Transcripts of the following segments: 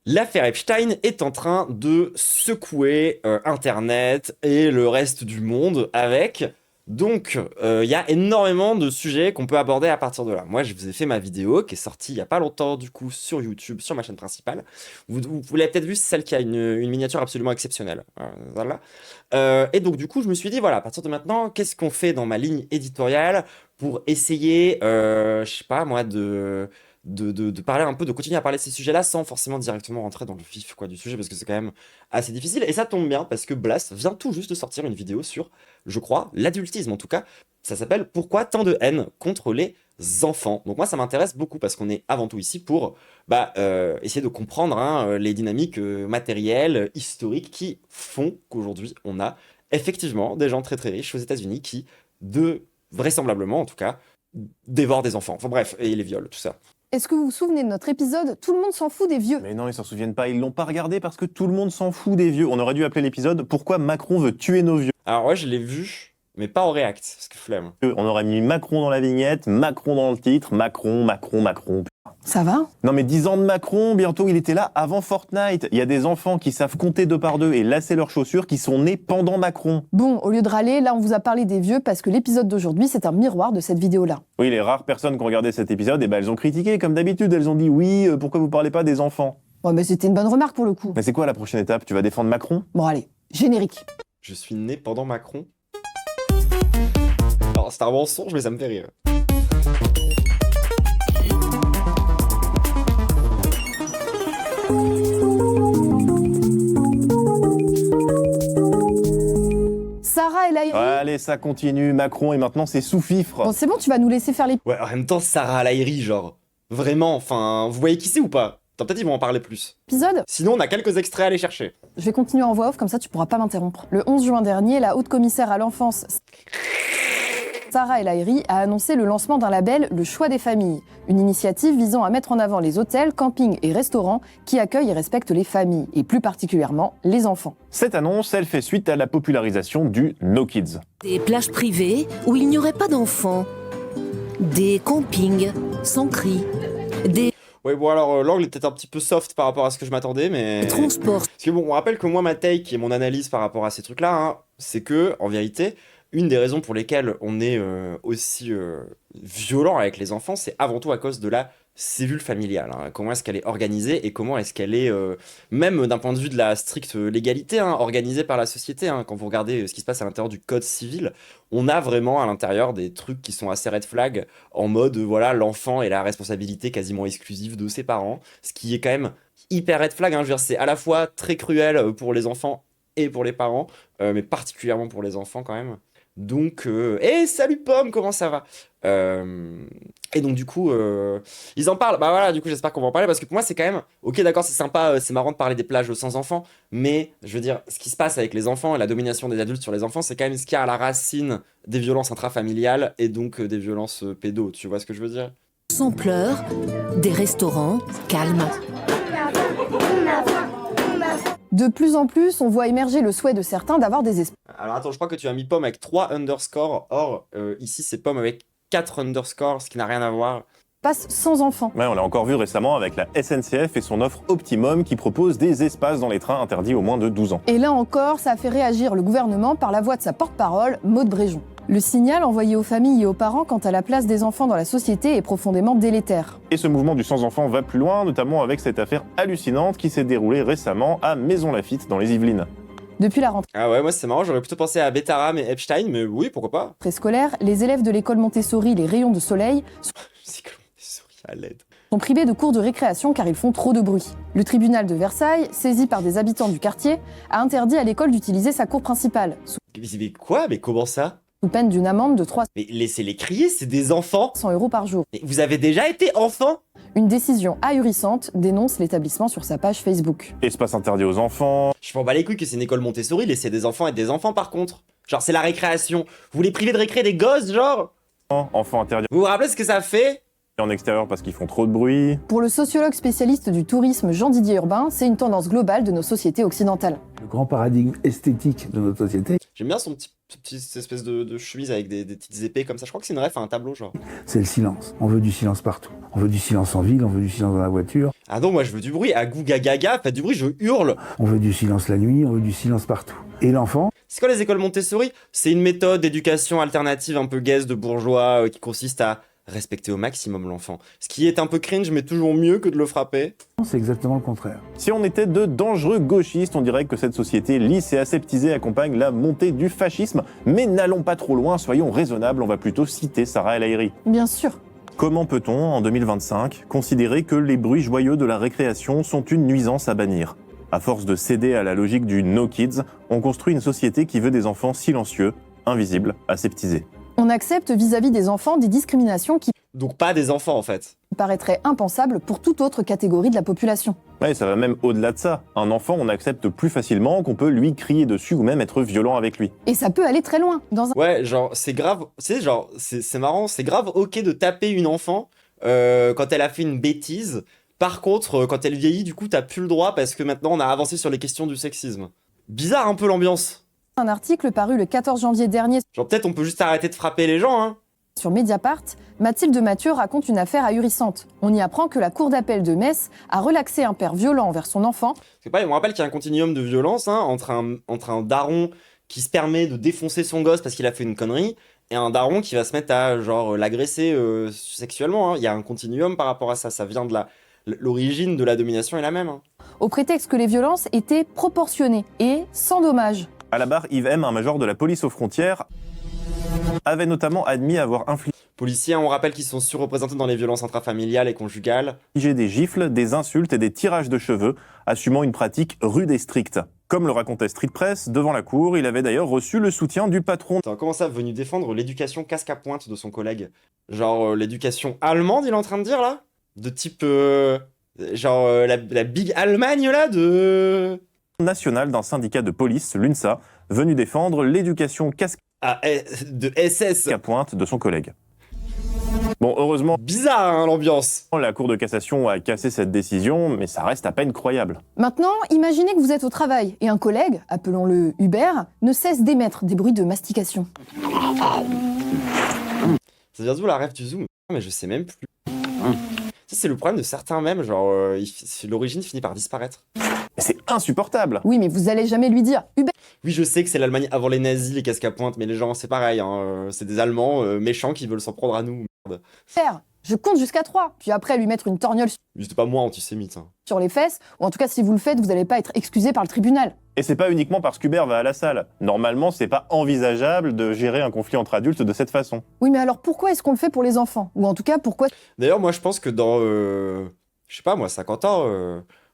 L'affaire Epstein est en train de secouer Internet et le reste du monde avec... Donc, il y a énormément de sujets qu'on peut aborder à partir de là. Moi, je vous ai fait ma vidéo qui est sortie il y a pas longtemps, du coup, sur YouTube, sur ma chaîne principale. Vous l'avez peut-être vu, c'est celle qui a une miniature absolument exceptionnelle. Voilà. Et donc, du coup, je me suis dit, voilà, à partir de maintenant, qu'est-ce qu'on fait dans ma ligne éditoriale pour essayer, je sais pas, moi, de parler un peu, de continuer à parler de ces sujets-là sans forcément directement rentrer dans le vif quoi, du sujet, parce que c'est quand même assez difficile. Et ça tombe bien, parce que Blast vient tout juste de sortir une vidéo sur, je crois, l'adultisme en tout cas. Ça s'appelle Pourquoi tant de haine contre les enfants. Donc moi, ça m'intéresse beaucoup, parce qu'on est avant tout ici pour essayer de comprendre hein, les dynamiques matérielles, historiques, qui font qu'aujourd'hui, on a effectivement des gens très très riches aux États-Unis qui, vraisemblablement en tout cas, dévorent des enfants. Enfin bref, et les violent, tout ça. Est-ce que vous vous souvenez de notre épisode Tout le monde s'en fout des vieux? Mais non, ils s'en souviennent pas, ils l'ont pas regardé parce que tout le monde s'en fout des vieux. On aurait dû appeler l'épisode « Pourquoi Macron veut tuer nos vieux ?» Alors ouais, je l'ai vu, mais pas en react, parce que flemme. On aurait mis Macron dans la vignette, Macron dans le titre, Macron. Ça va? Non mais 10 ans de Macron, bientôt il était là avant Fortnite. Il y a des enfants qui savent compter 2 par 2 et lasser leurs chaussures qui sont nés pendant Macron. Bon, au lieu de râler, là on vous a parlé des vieux parce que l'épisode d'aujourd'hui c'est un miroir de cette vidéo-là. Oui, les rares personnes qui ont regardé cet épisode, elles ont critiqué comme d'habitude. Elles ont dit oui, pourquoi vous parlez pas des enfants? Ouais, mais c'était une bonne remarque pour le coup. Mais c'est quoi la prochaine étape? Tu vas défendre Macron? Bon allez, générique. Je suis né pendant Macron. Alors c'est un mensonge, mais ça me fait rire. Sarah et Laïri. Ouais, allez, ça continue. Macron et maintenant c'est sous-fifre. Bon, c'est bon, tu vas nous laisser faire les... Ouais, en même temps, Sarah Lahiri, genre. Vraiment, enfin, vous voyez qui c'est ou pas? Attends, peut-être ils vont en parler plus. épisodes. Sinon, on a quelques extraits à aller chercher. Je vais continuer en voix off, comme ça tu pourras pas m'interrompre. Le 11 juin dernier, la haute commissaire à l'enfance Sarah El Haïry a annoncé le lancement d'un label Le Choix des familles, une initiative visant à mettre en avant les hôtels, campings et restaurants qui accueillent et respectent les familles, et plus particulièrement les enfants. Cette annonce, elle fait suite à la popularisation du No Kids. Des plages privées où il n'y aurait pas d'enfants. Des campings sans cri. Des Ouais, bon alors, l'angle était un petit peu soft par rapport à ce que je m'attendais, mais... transports. Parce que bon, on rappelle que moi, ma take et mon analyse par rapport à ces trucs-là, hein, c'est que, en vérité, une des raisons pour lesquelles on est aussi violent avec les enfants, c'est avant tout à cause de la cellule familiale. Hein. Comment est-ce qu'elle est organisée et comment est-ce qu'elle est, même d'un point de vue de la stricte légalité, hein, organisée par la société. Hein. Quand vous regardez ce qui se passe à l'intérieur du code civil, on a vraiment à l'intérieur des trucs qui sont assez red flag, en mode, voilà, l'enfant est la responsabilité quasiment exclusive de ses parents, ce qui est quand même hyper red flag. Hein. Je veux dire, c'est à la fois très cruel pour les enfants et pour les parents, mais particulièrement pour les enfants quand même. Donc, hey, salut Pomme, comment ça va? Et donc du coup, ils en parlent. Bah voilà, du coup j'espère qu'on va en parler parce que pour moi c'est quand même, ok d'accord c'est sympa, c'est marrant de parler des plages sans enfants, mais je veux dire, ce qui se passe avec les enfants et la domination des adultes sur les enfants, c'est quand même ce qui a à la racine des violences intrafamiliales et donc des violences pédos, tu vois ce que je veux dire? Sans pleurs, des restaurants calmes. De plus en plus, on voit émerger le souhait de certains d'avoir des espaces Alors attends, je crois que tu as mis Pomme avec 3 underscores, or ici c'est Pomme avec 4 underscores, ce qui n'a rien à voir. sans enfants. Ouais, on l'a encore vu récemment avec la SNCF et son offre Optimum qui propose des espaces dans les trains interdits aux moins de 12 ans. Et là encore, ça a fait réagir le gouvernement par la voix de sa porte-parole, Maud Bréjon. Le signal envoyé aux familles et aux parents quant à la place des enfants dans la société est profondément délétère. Et ce mouvement du sans-enfant va plus loin, notamment avec cette affaire hallucinante qui s'est déroulée récemment à Maisons-Laffitte dans les Yvelines. Depuis la rentrée Ah ouais, moi c'est marrant, j'aurais plutôt pensé à Betaram et Epstein, mais oui, pourquoi pas. scolaire, les élèves de l'école Montessori, les rayons de soleil, C'est comme des souris à l'aide. sont privés de cours de récréation car ils font trop de bruit. Le tribunal de Versailles, saisi par des habitants du quartier, a interdit à l'école d'utiliser sa cour principale, Mais quoi? Mais comment ça? sous peine d'une amende de Mais laissez-les crier, c'est des enfants. 300 € par jour. Mais vous avez déjà été enfant? Une décision ahurissante dénonce l'établissement sur sa page Facebook. Espace interdit aux enfants. Je m'en bats les couilles que c'est une école Montessori, laissez des enfants être des enfants par contre. Genre c'est la récréation. Vous voulez priver de récré des gosses, genre? Enfants interdits. Vous vous rappelez ce que ça fait Et en extérieur parce qu'ils font trop de bruit. Pour le sociologue spécialiste du tourisme Jean-Didier Urbain, c'est une tendance globale de nos sociétés occidentales. Le grand paradigme esthétique de notre société, J'aime bien son petit espèce de chemise avec des petites épées comme ça. Je crois que c'est une ref à un tableau, genre. c'est le silence. On veut du silence partout. On veut du silence en ville, on veut du silence dans la voiture, Ah non, moi je veux du bruit. À Gouga Gaga, faites du bruit, je hurle. on veut du silence la nuit, on veut du silence partout. Et l'enfant, C'est quoi les écoles Montessori? C'est une méthode d'éducation alternative un peu gaze de bourgeois qui consiste à respecter au maximum l'enfant. Ce qui est un peu cringe, mais toujours mieux que de le frapper. c'est exactement le contraire. Si on était de dangereux gauchistes, on dirait que cette société lisse et aseptisée accompagne la montée du fascisme. Mais n'allons pas trop loin, soyons raisonnables, on va plutôt citer Sarah El Haïry. Bien sûr. Comment peut-on, en 2025, considérer que les bruits joyeux de la récréation sont une nuisance à bannir? À force de céder à la logique du no kids, on construit une société qui veut des enfants silencieux, invisibles, aseptisés. On accepte vis-à-vis des enfants des discriminations qui Donc pas des enfants en fait. paraîtraient impensables pour toute autre catégorie de la population. Ouais, ça va même au-delà de ça. Un enfant, on accepte plus facilement qu'on peut lui crier dessus ou même être violent avec lui. Et ça peut aller très loin. Dans un Ouais, genre c'est grave, tu sais, genre c'est marrant, c'est grave ok de taper une enfant quand elle a fait une bêtise. Par contre, quand elle vieillit, du coup, t'as plus le droit parce que maintenant on a avancé sur les questions du sexisme. Bizarre un peu l'ambiance. un article paru le 14 janvier dernier Genre peut-être on peut juste arrêter de frapper les gens, hein. sur Mediapart, Mathilde Mathieu raconte une affaire ahurissante. On y apprend que la cour d'appel de Metz a relaxé un père violent envers son enfant. C'est pas, on me rappelle qu'il y a un continuum de violence hein, entre un daron qui se permet de défoncer son gosse parce qu'il a fait une connerie et un daron qui va se mettre à genre l'agresser sexuellement. Hein. Il y a un continuum par rapport à ça. Ça vient de l'origine de la domination est la même. Hein. Au prétexte que les violences étaient proportionnées et sans dommage. À la barre, Yves M, un major de la police aux frontières, avait notamment admis avoir Policiers, on rappelle qu'ils sont surreprésentés dans les violences intrafamiliales et conjugales. infligé des gifles, des insultes et des tirages de cheveux, assumant une pratique rude et stricte. Comme le racontait Street Press, devant la cour, il avait d'ailleurs reçu le soutien du patron. Attends, comment ça, venu défendre l'éducation casque à pointe de son collègue? Genre l'éducation allemande, il est en train de dire là? De type... la big Allemagne là de... National d'un syndicat de police, l'UNSA, venu défendre l'éducation casque Ah, de SS. à pointe de son collègue. Bon, heureusement, Bizarre hein, l'ambiance. la Cour de cassation a cassé cette décision, mais ça reste à peine croyable. Maintenant, imaginez que vous êtes au travail et un collègue, appelons-le Hubert, ne cesse d'émettre des bruits de mastication. Ça vient d'où la rêve du zoom? Mais je sais même plus. Ça c'est le problème de certains mèmes, genre l'origine finit par disparaître. Mais c'est insupportable. Oui, mais vous allez jamais lui dire Hubert, Oui, je sais que c'est l'Allemagne avant les nazis, les casques à pointe, mais les gens, c'est pareil, hein, c'est des Allemands méchants qui veulent s'en prendre à nous. Merde. je compte jusqu'à 3, puis après lui mettre une torgnole C'était pas moi antisémite. Hein. sur les fesses, ou en tout cas si vous le faites, vous n'allez pas être excusé par le tribunal. Et c'est pas uniquement parce qu'Hubert va à la salle. Normalement, c'est pas envisageable de gérer un conflit entre adultes de cette façon. Oui, mais alors pourquoi est-ce qu'on le fait pour les enfants? Ou en tout cas, pourquoi D'ailleurs, moi je pense que dans, je sais pas moi, 50 ans,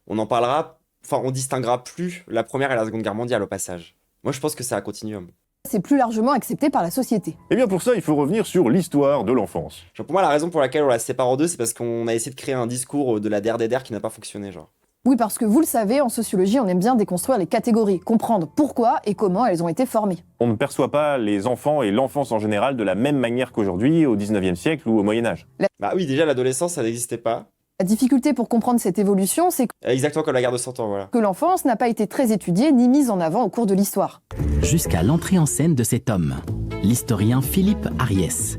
on en parlera, enfin on distinguera plus la première et la seconde guerre mondiale au passage. Moi je pense que c'est un continuum. c'est plus largement accepté par la société? Et bien pour ça, il faut revenir sur l'histoire de l'enfance. Genre pour moi la raison pour laquelle on la sépare en deux, c'est parce qu'on a essayé de créer un discours de la DRDR qui n'a pas fonctionné, genre. Oui, parce que vous le savez, en sociologie, on aime bien déconstruire les catégories, comprendre pourquoi et comment elles ont été formées. On ne perçoit pas les enfants et l'enfance en général de la même manière qu'aujourd'hui, au 19e siècle ou au Moyen-Âge. Bah oui, déjà l'adolescence ça n'existait pas. La difficulté pour comprendre cette évolution, c'est Exactement comme la guerre de 100 ans, voilà. que l'enfance n'a pas été très étudiée ni mise en avant au cours de l'histoire. Jusqu'à l'entrée en scène de cet homme, l'historien Philippe Ariès.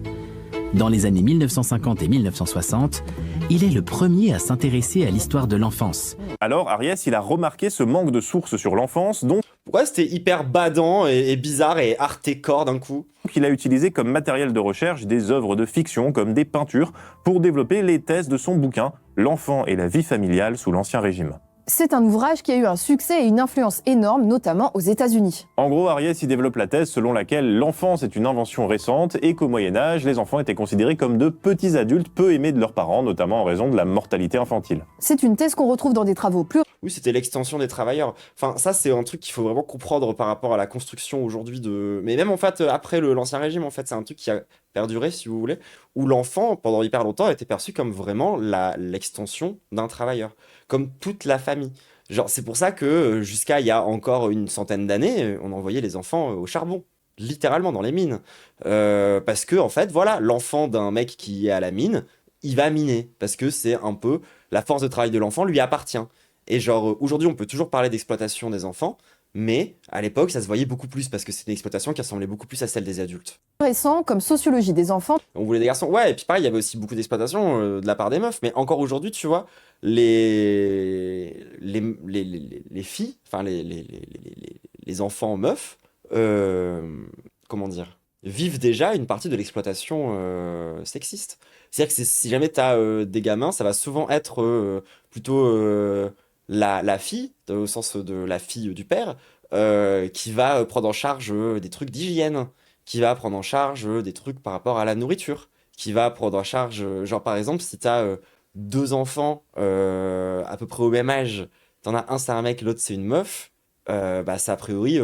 Dans les années 1950 et 1960, il est le premier à s'intéresser à l'histoire de l'enfance. Alors, Ariès, il a remarqué ce manque de sources sur l'enfance, donc Pourquoi c'était hyper badant et bizarre et hardcore d'un coup? il a utilisé comme matériel de recherche des œuvres de fiction comme des peintures pour développer les thèses de son bouquin « L'enfant et la vie familiale sous l'Ancien Régime ». C'est un ouvrage qui a eu un succès et une influence énorme, notamment aux États-Unis. En gros, Ariès y développe la thèse selon laquelle l'enfance est une invention récente et qu'au Moyen-Âge, les enfants étaient considérés comme de petits adultes peu aimés de leurs parents, notamment en raison de la mortalité infantile. C'est une thèse qu'on retrouve dans des travaux plus Oui, c'était l'extension des travailleurs. Enfin, ça, c'est un truc qu'il faut vraiment comprendre par rapport à la construction aujourd'hui de... Mais même, en fait, après l'Ancien Régime, en fait, c'est un truc qui a perduré, si vous voulez, où l'enfant, pendant hyper longtemps, était perçu comme vraiment l'extension d'un travailleur, comme toute la famille. Genre, c'est pour ça que, jusqu'à il y a encore une centaine d'années, on envoyait les enfants au charbon. Littéralement, dans les mines. Parce que, en fait, voilà, l'enfant d'un mec qui est à la mine il va miner, parce que c'est un peu la force de travail de l'enfant lui appartient. Et genre, aujourd'hui, on peut toujours parler d'exploitation des enfants, mais à l'époque, ça se voyait beaucoup plus, parce que c'était une exploitation qui ressemblait beaucoup plus à celle des adultes. Récent comme sociologie des enfants, On voulait des garçons, ouais, et puis pareil, il y avait aussi beaucoup d'exploitation de la part des meufs, mais encore aujourd'hui, tu vois, les filles, enfin les enfants meufs, comment dire, vivent déjà une partie de l'exploitation sexiste. C'est-à-dire que si jamais t'as des gamins, ça va souvent être plutôt la fille, au sens de la fille du père, qui va prendre en charge des trucs d'hygiène, qui va prendre en charge des trucs par rapport à la nourriture, qui va prendre en charge, genre par exemple, si t'as deux enfants à peu près au même âge, t'en as un c'est un mec, l'autre c'est une meuf, bah c'est a priori,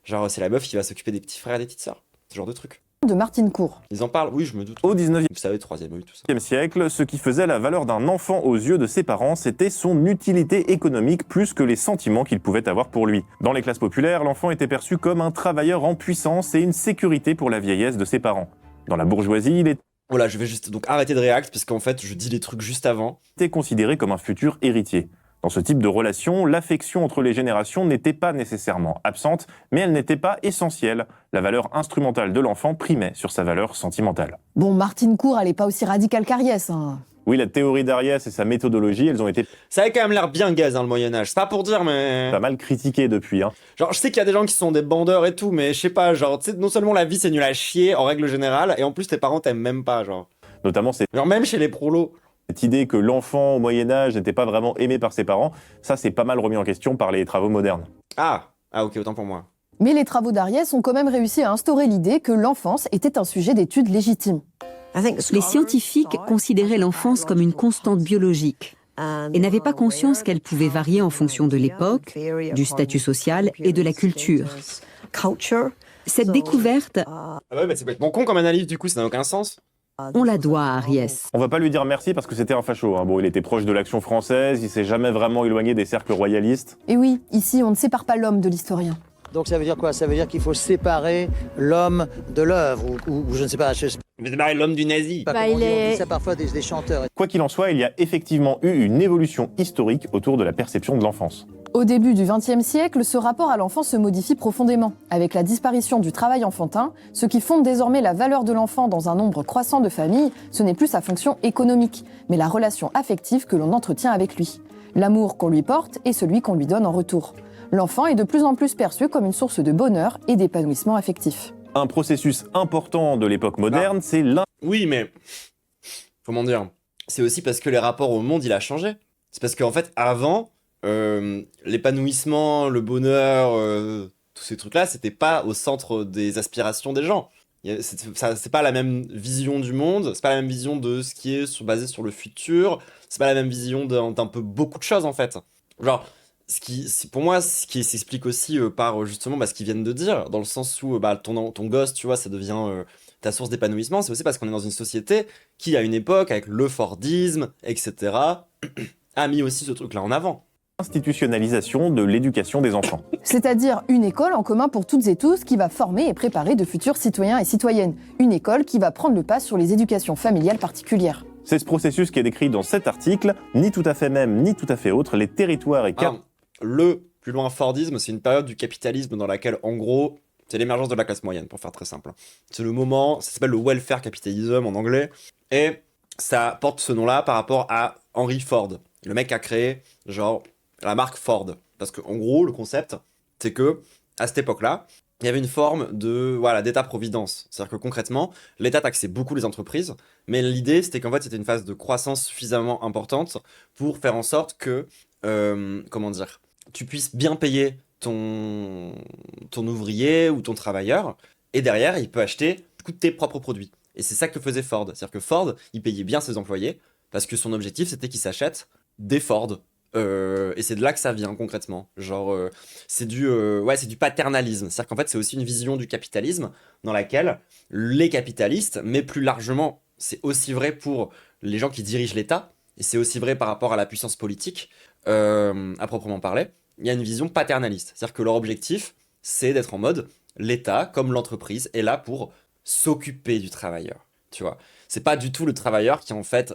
genre c'est la meuf qui va s'occuper des petits frères et des petites sœurs, ce genre de truc. de Martine Cour. Ils en parlent, oui je me doute. Au 19e Vous savez, troisième œil, tout ça. siècle, ce qui faisait la valeur d'un enfant aux yeux de ses parents, c'était son utilité économique plus que les sentiments qu'il pouvait avoir pour lui. Dans les classes populaires, l'enfant était perçu comme un travailleur en puissance et une sécurité pour la vieillesse de ses parents. Dans la bourgeoisie, il Voilà, je vais juste donc arrêter de réact, parce qu'en fait je dis les trucs juste avant. était considéré comme un futur héritier. Dans ce type de relation, l'affection entre les générations n'était pas nécessairement absente, mais elle n'était pas essentielle. La valeur instrumentale de l'enfant primait sur sa valeur sentimentale. Bon, Martine Cour, elle est pas aussi radicale qu'Ariès, hein. Oui, la théorie d'Ariès et sa méthodologie, elles ont été Ça avait quand même l'air bien gaze, hein, le Moyen-Âge. C'est pas pour dire, mais. pas mal critiquées depuis. Genre, je sais qu'il y a des gens qui sont des bandeurs et tout, mais je sais pas, genre, tu sais, non seulement la vie c'est nul à chier en règle générale, et en plus tes parents t'aiment même pas, genre. Notamment Genre, même chez les prolos. cette idée que l'enfant au Moyen-Âge n'était pas vraiment aimé par ses parents, ça c'est pas mal remis en question par les travaux modernes. Ah, ok, autant pour moi. Mais les travaux d'Ariès ont quand même réussi à instaurer l'idée que l'enfance était un sujet d'étude légitime. Les scientifiques considéraient l'enfance comme une constante biologique et n'avaient pas conscience qu'elle pouvait varier en fonction de l'époque, du statut social et de la culture. Cette découverte, Ah ouais, bah c'est complètement con comme analyse, du coup, ça n'a aucun sens. on la doit à Ariès. On va pas lui dire merci parce que c'était un facho. Bon, il était proche de l'Action française, il s'est jamais vraiment éloigné des cercles royalistes. Et oui, ici, on ne sépare pas l'homme de l'historien. Donc ça veut dire quoi? Ça veut dire qu'il faut séparer l'homme de l'œuvre, ou je ne sais pas, je sais Mais c'est pareil, l'homme du nazi. pas comment on dit, on dit ça parfois des chanteurs. Quoi qu'il en soit, il y a effectivement eu une évolution historique autour de la perception de l'enfance. Au début du XXe siècle, ce rapport à l'enfant se modifie profondément, avec la disparition du travail enfantin, ce qui fonde désormais la valeur de l'enfant dans un nombre croissant de familles. Ce n'est plus sa fonction économique, mais la relation affective que l'on entretient avec lui. L'amour qu'on lui porte et celui qu'on lui donne en retour. L'enfant est de plus en plus perçu comme une source de bonheur et d'épanouissement affectif. Un processus important de l'époque moderne, c'est Oui, mais. Comment dire? C'est aussi parce que les rapports au monde, il a changé. C'est parce qu'en fait, avant, l'épanouissement, le bonheur, tous ces trucs-là, c'était pas au centre des aspirations des gens. C'est pas la même vision du monde, c'est pas la même vision de ce qui est basé sur le futur, c'est pas la même vision d'un peu beaucoup de choses en fait. Genre, pour moi, ce qui s'explique aussi par justement ce qu'ils viennent de dire, dans le sens où ton gosse, tu vois, ça devient ta source d'épanouissement, c'est aussi parce qu'on est dans une société qui, à une époque, avec le Fordisme, etc., a mis aussi ce truc-là en avant. l'institutionnalisation de l'éducation des enfants. C'est-à-dire une école en commun pour toutes et tous qui va former et préparer de futurs citoyens et citoyennes. Une école qui va prendre le pas sur les éducations familiales particulières. C'est ce processus qui est décrit dans cet article, ni tout à fait même, ni tout à fait autre, les territoires et Le plus loin Fordisme, c'est une période du capitalisme dans laquelle, en gros, c'est l'émergence de la classe moyenne, pour faire très simple. C'est le moment, ça s'appelle le welfare capitalism en anglais, et ça porte ce nom-là par rapport à Henry Ford, le mec qui a créé, genre, la marque Ford. Parce que, en gros, le concept, c'est que, à cette époque-là, il y avait une forme de, d'État-providence. C'est-à-dire que concrètement, l'État taxait beaucoup les entreprises, mais l'idée, c'était qu'en fait, c'était une phase de croissance suffisamment importante pour faire en sorte que, tu puisses bien payer ton ouvrier ou ton travailleur, et derrière, il peut acheter tes propres produits. Et c'est ça que faisait Ford. C'est-à-dire que Ford, il payait bien ses employés, parce que son objectif, c'était qu'ils s'achètent des Ford. Et c'est de là que ça vient concrètement. Genre, c'est du paternalisme. C'est-à-dire qu'en fait, c'est aussi une vision du capitalisme dans laquelle les capitalistes, mais plus largement, c'est aussi vrai pour les gens qui dirigent l'État, et c'est aussi vrai par rapport à la puissance politique, à proprement parler, il y a une vision paternaliste. C'est-à-dire que leur objectif, c'est d'être en mode l'État, comme l'entreprise, est là pour s'occuper du travailleur. Tu vois. C'est pas du tout le travailleur qui en fait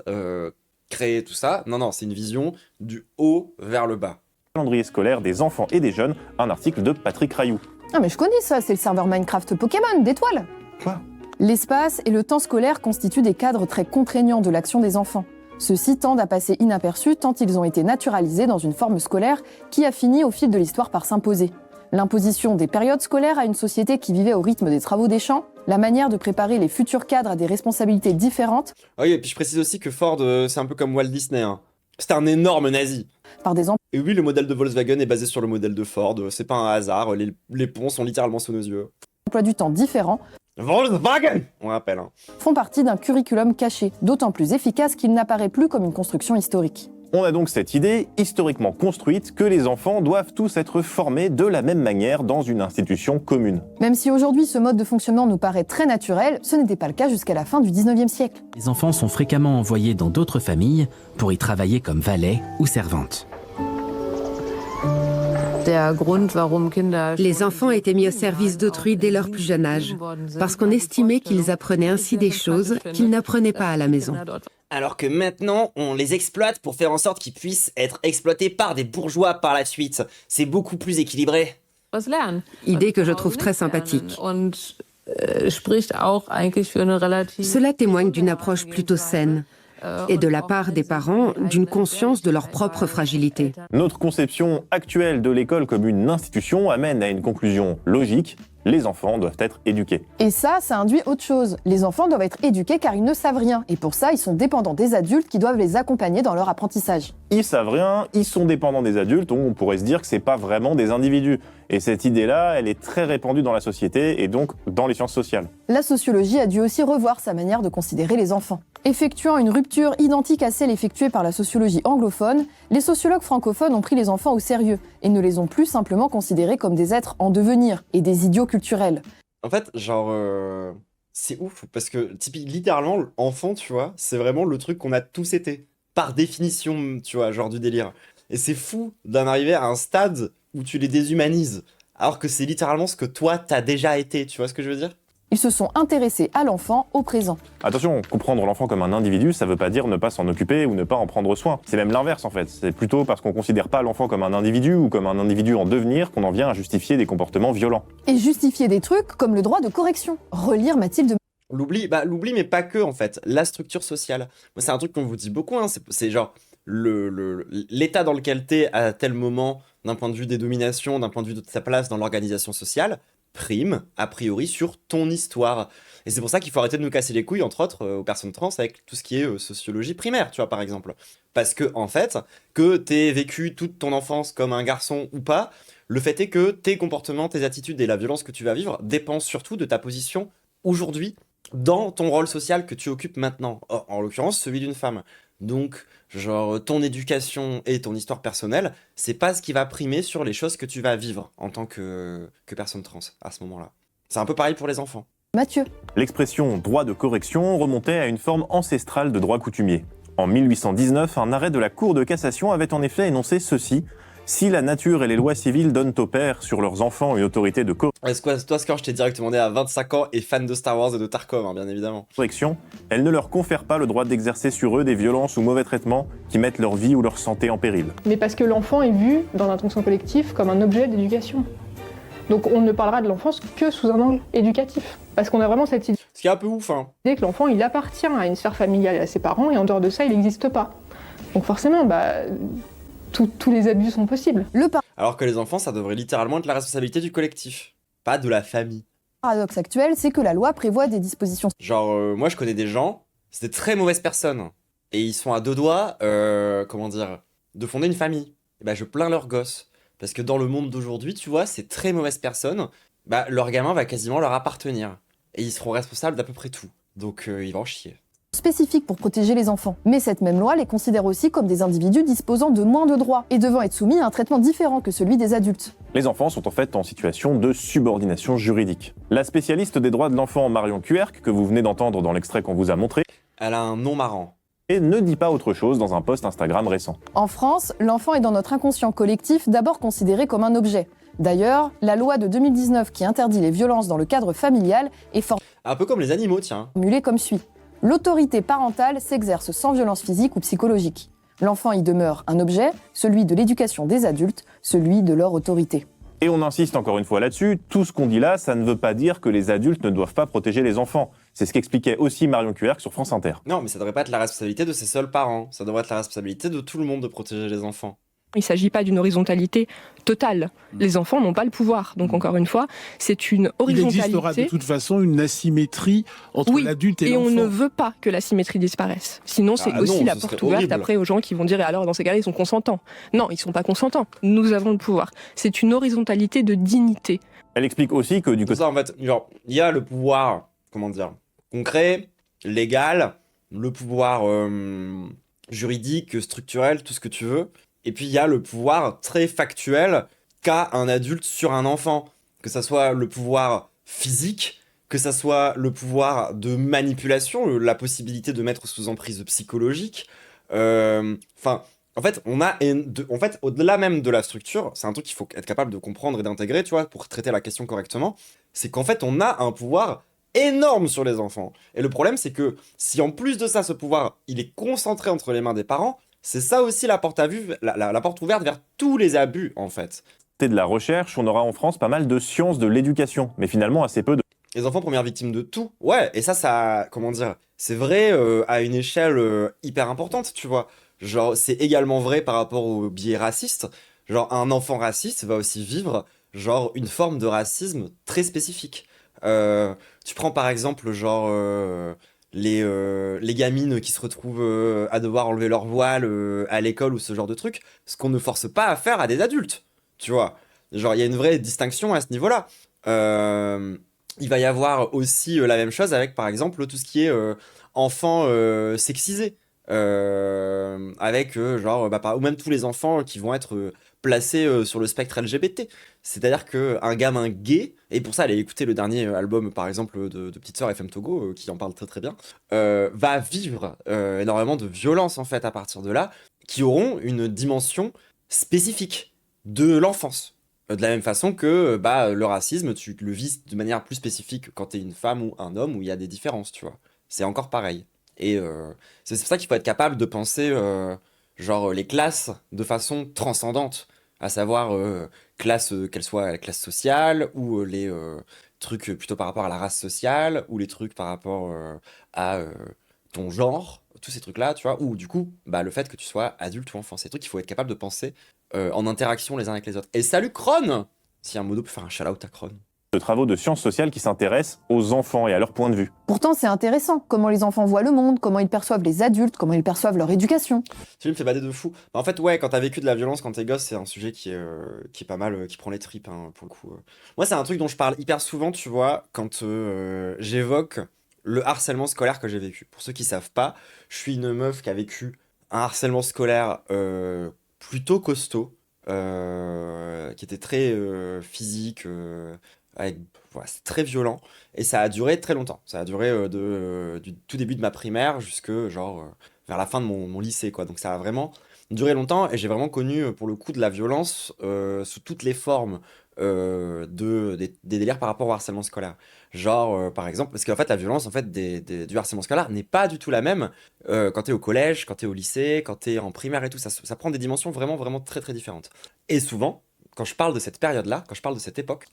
créé tout ça. Non, c'est une vision du haut vers le bas. Calendrier scolaire des enfants et des jeunes, un article de Patrick Rayou. Ah mais je connais ça, c'est le serveur Minecraft Pokémon d'étoiles. Quoi ? L'espace et le temps scolaire constituent des cadres très contraignants de l'action des enfants. Ceux-ci tendent à passer inaperçus tant ils ont été naturalisés dans une forme scolaire qui a fini au fil de l'histoire par s'imposer. L'imposition des périodes scolaires à une société qui vivait au rythme des travaux des champs, la manière de préparer les futurs cadres à des responsabilités différentes. Oui, et puis je précise aussi que Ford, c'est un peu comme Walt Disney. Hein. C'était un énorme nazi. Par des Et oui, le modèle de Volkswagen est basé sur le modèle de Ford. C'est pas un hasard, les ponts sont littéralement sous nos yeux. emplois du temps différents Volkswagen, on rappelle. Hein. font partie d'un curriculum caché, d'autant plus efficace qu'il n'apparaît plus comme une construction historique. On a donc cette idée, historiquement construite, que les enfants doivent tous être formés de la même manière dans une institution commune. Même si aujourd'hui ce mode de fonctionnement nous paraît très naturel, ce n'était pas le cas jusqu'à la fin du 19e siècle. Les enfants sont fréquemment envoyés dans d'autres familles pour y travailler comme valets ou servantes. Les enfants étaient mis au service d'autrui dès leur plus jeune âge, parce qu'on estimait qu'ils apprenaient ainsi des choses qu'ils n'apprenaient pas à la maison. Alors que maintenant, on les exploite pour faire en sorte qu'ils puissent être exploités par des bourgeois par la suite. C'est beaucoup plus équilibré. Idée que je trouve très sympathique. Cela témoigne d'une approche plutôt saine, et de la part des parents, d'une conscience de leur propre fragilité. Notre conception actuelle de l'école comme une institution amène à une conclusion logique. Les enfants doivent être éduqués. Et ça induit autre chose. Les enfants doivent être éduqués car ils ne savent rien. Et pour ça, ils sont dépendants des adultes qui doivent les accompagner dans leur apprentissage. Ils savent rien, ils sont dépendants des adultes, donc on pourrait se dire que c'est pas vraiment des individus. Et cette idée-là, elle est très répandue dans la société et donc dans les sciences sociales. La sociologie a dû aussi revoir sa manière de considérer les enfants. Effectuant une rupture identique à celle effectuée par la sociologie anglophone, les sociologues francophones ont pris les enfants au sérieux et ne les ont plus simplement considérés comme des êtres en devenir et des idiots culturels. En fait, genre, c'est ouf, parce que littéralement, enfant, tu vois, c'est vraiment le truc qu'on a tous été. Par définition, tu vois, genre du délire. Et c'est fou d'en arriver à un stade où tu les déshumanises, alors que c'est littéralement ce que toi, t'as déjà été, tu vois ce que je veux dire ? Ils se sont intéressés à l'enfant au présent. Attention, comprendre l'enfant comme un individu, ça veut pas dire ne pas s'en occuper ou ne pas en prendre soin. C'est même l'inverse en fait. C'est plutôt parce qu'on considère pas l'enfant comme un individu ou comme un individu en devenir qu'on en vient à justifier des comportements violents. Et justifier des trucs comme le droit de correction. Relire Mathilde. L'oubli, mais pas que en fait. La structure sociale. Moi, c'est un truc qu'on vous dit beaucoup, hein. C'est genre l'état dans lequel t'es à tel moment, d'un point de vue des dominations, d'un point de vue de ta place dans l'organisation sociale, prime, a priori, sur ton histoire. Et c'est pour ça qu'il faut arrêter de nous casser les couilles, entre autres, aux personnes trans, avec tout ce qui est sociologie primaire, tu vois, par exemple. Parce que, en fait, que t'aies vécu toute ton enfance comme un garçon ou pas, le fait est que tes comportements, tes attitudes et la violence que tu vas vivre dépendent surtout de ta position aujourd'hui, dans ton rôle social que tu occupes maintenant. En l'occurrence, celui d'une femme. Donc, genre, ton éducation et ton histoire personnelle, c'est pas ce qui va primer sur les choses que tu vas vivre en tant que personne trans à ce moment-là. C'est un peu pareil pour les enfants. Mathieu. L'expression droit de correction remontait à une forme ancestrale de droit coutumier. En 1819, un arrêt de la Cour de cassation avait en effet énoncé ceci: si la nature et les lois civiles donnent aux pères sur leurs enfants une autorité de Toi, Score, je t'ai directement né à 25 ans et fan de Star Wars et de Tarkov, hein, bien évidemment. correction, elle ne leur confère pas le droit d'exercer sur eux des violences ou mauvais traitements qui mettent leur vie ou leur santé en péril. Mais parce que l'enfant est vu dans l'intention collective comme un objet d'éducation. Donc on ne parlera de l'enfance que sous un angle éducatif. Parce qu'on a vraiment cette idée Ce qui est un peu ouf, hein. que l'enfant il appartient à une sphère familiale et à ses parents et en dehors de ça il n'existe pas. Donc forcément, tous les abus sont possibles. Alors que les enfants, ça devrait littéralement être la responsabilité du collectif, pas de la famille. Paradoxe actuel, c'est que la loi prévoit des dispositions. Genre, moi je connais des gens, c'est des très mauvaises personnes, et ils sont à deux doigts, de fonder une famille. Et bah je plains leurs gosses, parce que dans le monde d'aujourd'hui, tu vois, ces très mauvaises personnes, leur gamin va quasiment leur appartenir, et ils seront responsables d'à peu près tout. Donc ils vont en chier. Spécifiques pour protéger les enfants. Mais cette même loi les considère aussi comme des individus disposant de moins de droits et devant être soumis à un traitement différent que celui des adultes. Les enfants sont en fait en situation de subordination juridique. La spécialiste des droits de l'enfant Marion Cuerck, que vous venez d'entendre dans l'extrait qu'on vous a montré, Elle a un nom marrant. et ne dit pas autre chose dans un post Instagram récent. En France, l'enfant est dans notre inconscient collectif d'abord considéré comme un objet. D'ailleurs, la loi de 2019 qui interdit les violences dans le cadre familial est Un peu comme les animaux, tiens. formulée comme suit. L'autorité parentale s'exerce sans violence physique ou psychologique. L'enfant y demeure un objet, celui de l'éducation des adultes, celui de leur autorité. Et on insiste encore une fois là-dessus, tout ce qu'on dit là, ça ne veut pas dire que les adultes ne doivent pas protéger les enfants. C'est ce qu'expliquait aussi Marion Cuerck sur France Inter. Non, mais ça devrait pas être la responsabilité de ses seuls parents. Ça devrait être la responsabilité de tout le monde de protéger les enfants. Il ne s'agit pas d'une horizontalité totale. Les enfants n'ont pas le pouvoir. Donc encore une fois, c'est une horizontalité. Il existera de toute façon une asymétrie entre l'adulte et l'enfant. Et on ne veut pas que l'asymétrie disparaisse. Sinon, c'est aussi la porte ouverte après aux gens qui vont dire « alors dans ces cas-là, ils sont consentants ». Non, ils ne sont pas consentants. Nous avons le pouvoir. C'est une horizontalité de dignité. Elle explique aussi que du côté... Ça, en fait, genre, il y a le pouvoir, concret, légal, le pouvoir juridique, structurel, tout ce que tu veux. Et puis il y a le pouvoir très factuel qu'a un adulte sur un enfant. Que ça soit le pouvoir physique, que ça soit le pouvoir de manipulation, la possibilité de mettre sous emprise psychologique. En fait, au-delà même de la structure, c'est un truc qu'il faut être capable de comprendre et d'intégrer, tu vois, pour traiter la question correctement. C'est qu'en fait, on a un pouvoir énorme sur les enfants. Et le problème, c'est que si en plus de ça, ce pouvoir, il est concentré entre les mains des parents, c'est ça aussi la porte à vue, la porte ouverte vers tous les abus, en fait. De la recherche, on aura en France pas mal de sciences de l'éducation, mais finalement assez peu de... Les enfants premières victimes de tout. Ouais, et ça, comment dire, c'est vrai à une échelle hyper importante, tu vois. Genre, c'est également vrai par rapport aux biais racistes. Genre, un enfant raciste va aussi vivre, genre, une forme de racisme très spécifique. Tu prends par exemple, genre... les gamines qui se retrouvent à devoir enlever leur voile à l'école ou ce genre de truc, ce qu'on ne force pas à faire à des adultes, tu vois. Genre, il y a une vraie distinction à ce niveau-là. Il va y avoir aussi la même chose avec, par exemple, tout ce qui est enfants sexisés. Avec, ou même tous les enfants qui vont être placés sur le spectre LGBT. C'est-à-dire qu'un gamin gay, et pour ça, allez écouter le dernier album, par exemple, de Petite Sœur FM Togo, qui en parle très très bien, va vivre énormément de violences, en fait, à partir de là, qui auront une dimension spécifique de l'enfance. De la même façon que le racisme, tu le vis de manière plus spécifique quand t'es une femme ou un homme, où il y a des différences, tu vois. C'est encore pareil. Et c'est pour ça qu'il faut être capable de penser les classes de façon transcendante, à savoir qu'elle soit la classe sociale, ou les trucs plutôt par rapport à la race sociale, ou les trucs par rapport à ton genre, tous ces trucs-là, tu vois, ou du coup, le fait que tu sois adulte ou enfant, c'est des trucs qu'il faut être capable de penser en interaction les uns avec les autres. Et salut Cron! Si un modo peut faire un shout-out à Cron. De travaux de sciences sociales qui s'intéressent aux enfants et à leur point de vue. Pourtant, c'est intéressant, comment les enfants voient le monde, comment ils perçoivent les adultes, comment ils perçoivent leur éducation. Tu me fais bader de fou. En fait, ouais, quand t'as vécu de la violence quand t'es gosse, c'est un sujet qui est pas mal, qui prend les tripes, hein, pour le coup. Moi, c'est un truc dont je parle hyper souvent, tu vois, quand j'évoque le harcèlement scolaire que j'ai vécu. Pour ceux qui savent pas, je suis une meuf qui a vécu un harcèlement scolaire plutôt costaud, qui était très physique, c'est très violent, et ça a duré très longtemps. Ça a duré du tout début de ma primaire jusque vers la fin de mon lycée, quoi. Donc ça a vraiment duré longtemps, et j'ai vraiment connu pour le coup de la violence sous toutes les formes des délires par rapport au harcèlement scolaire. Par exemple, parce qu'en fait la violence du harcèlement scolaire n'est pas du tout la même quand t'es au collège, quand t'es au lycée, quand t'es en primaire et tout. Ça prend des dimensions vraiment vraiment très très différentes. Et souvent, quand je parle de cette période-là, quand je parle de cette époque,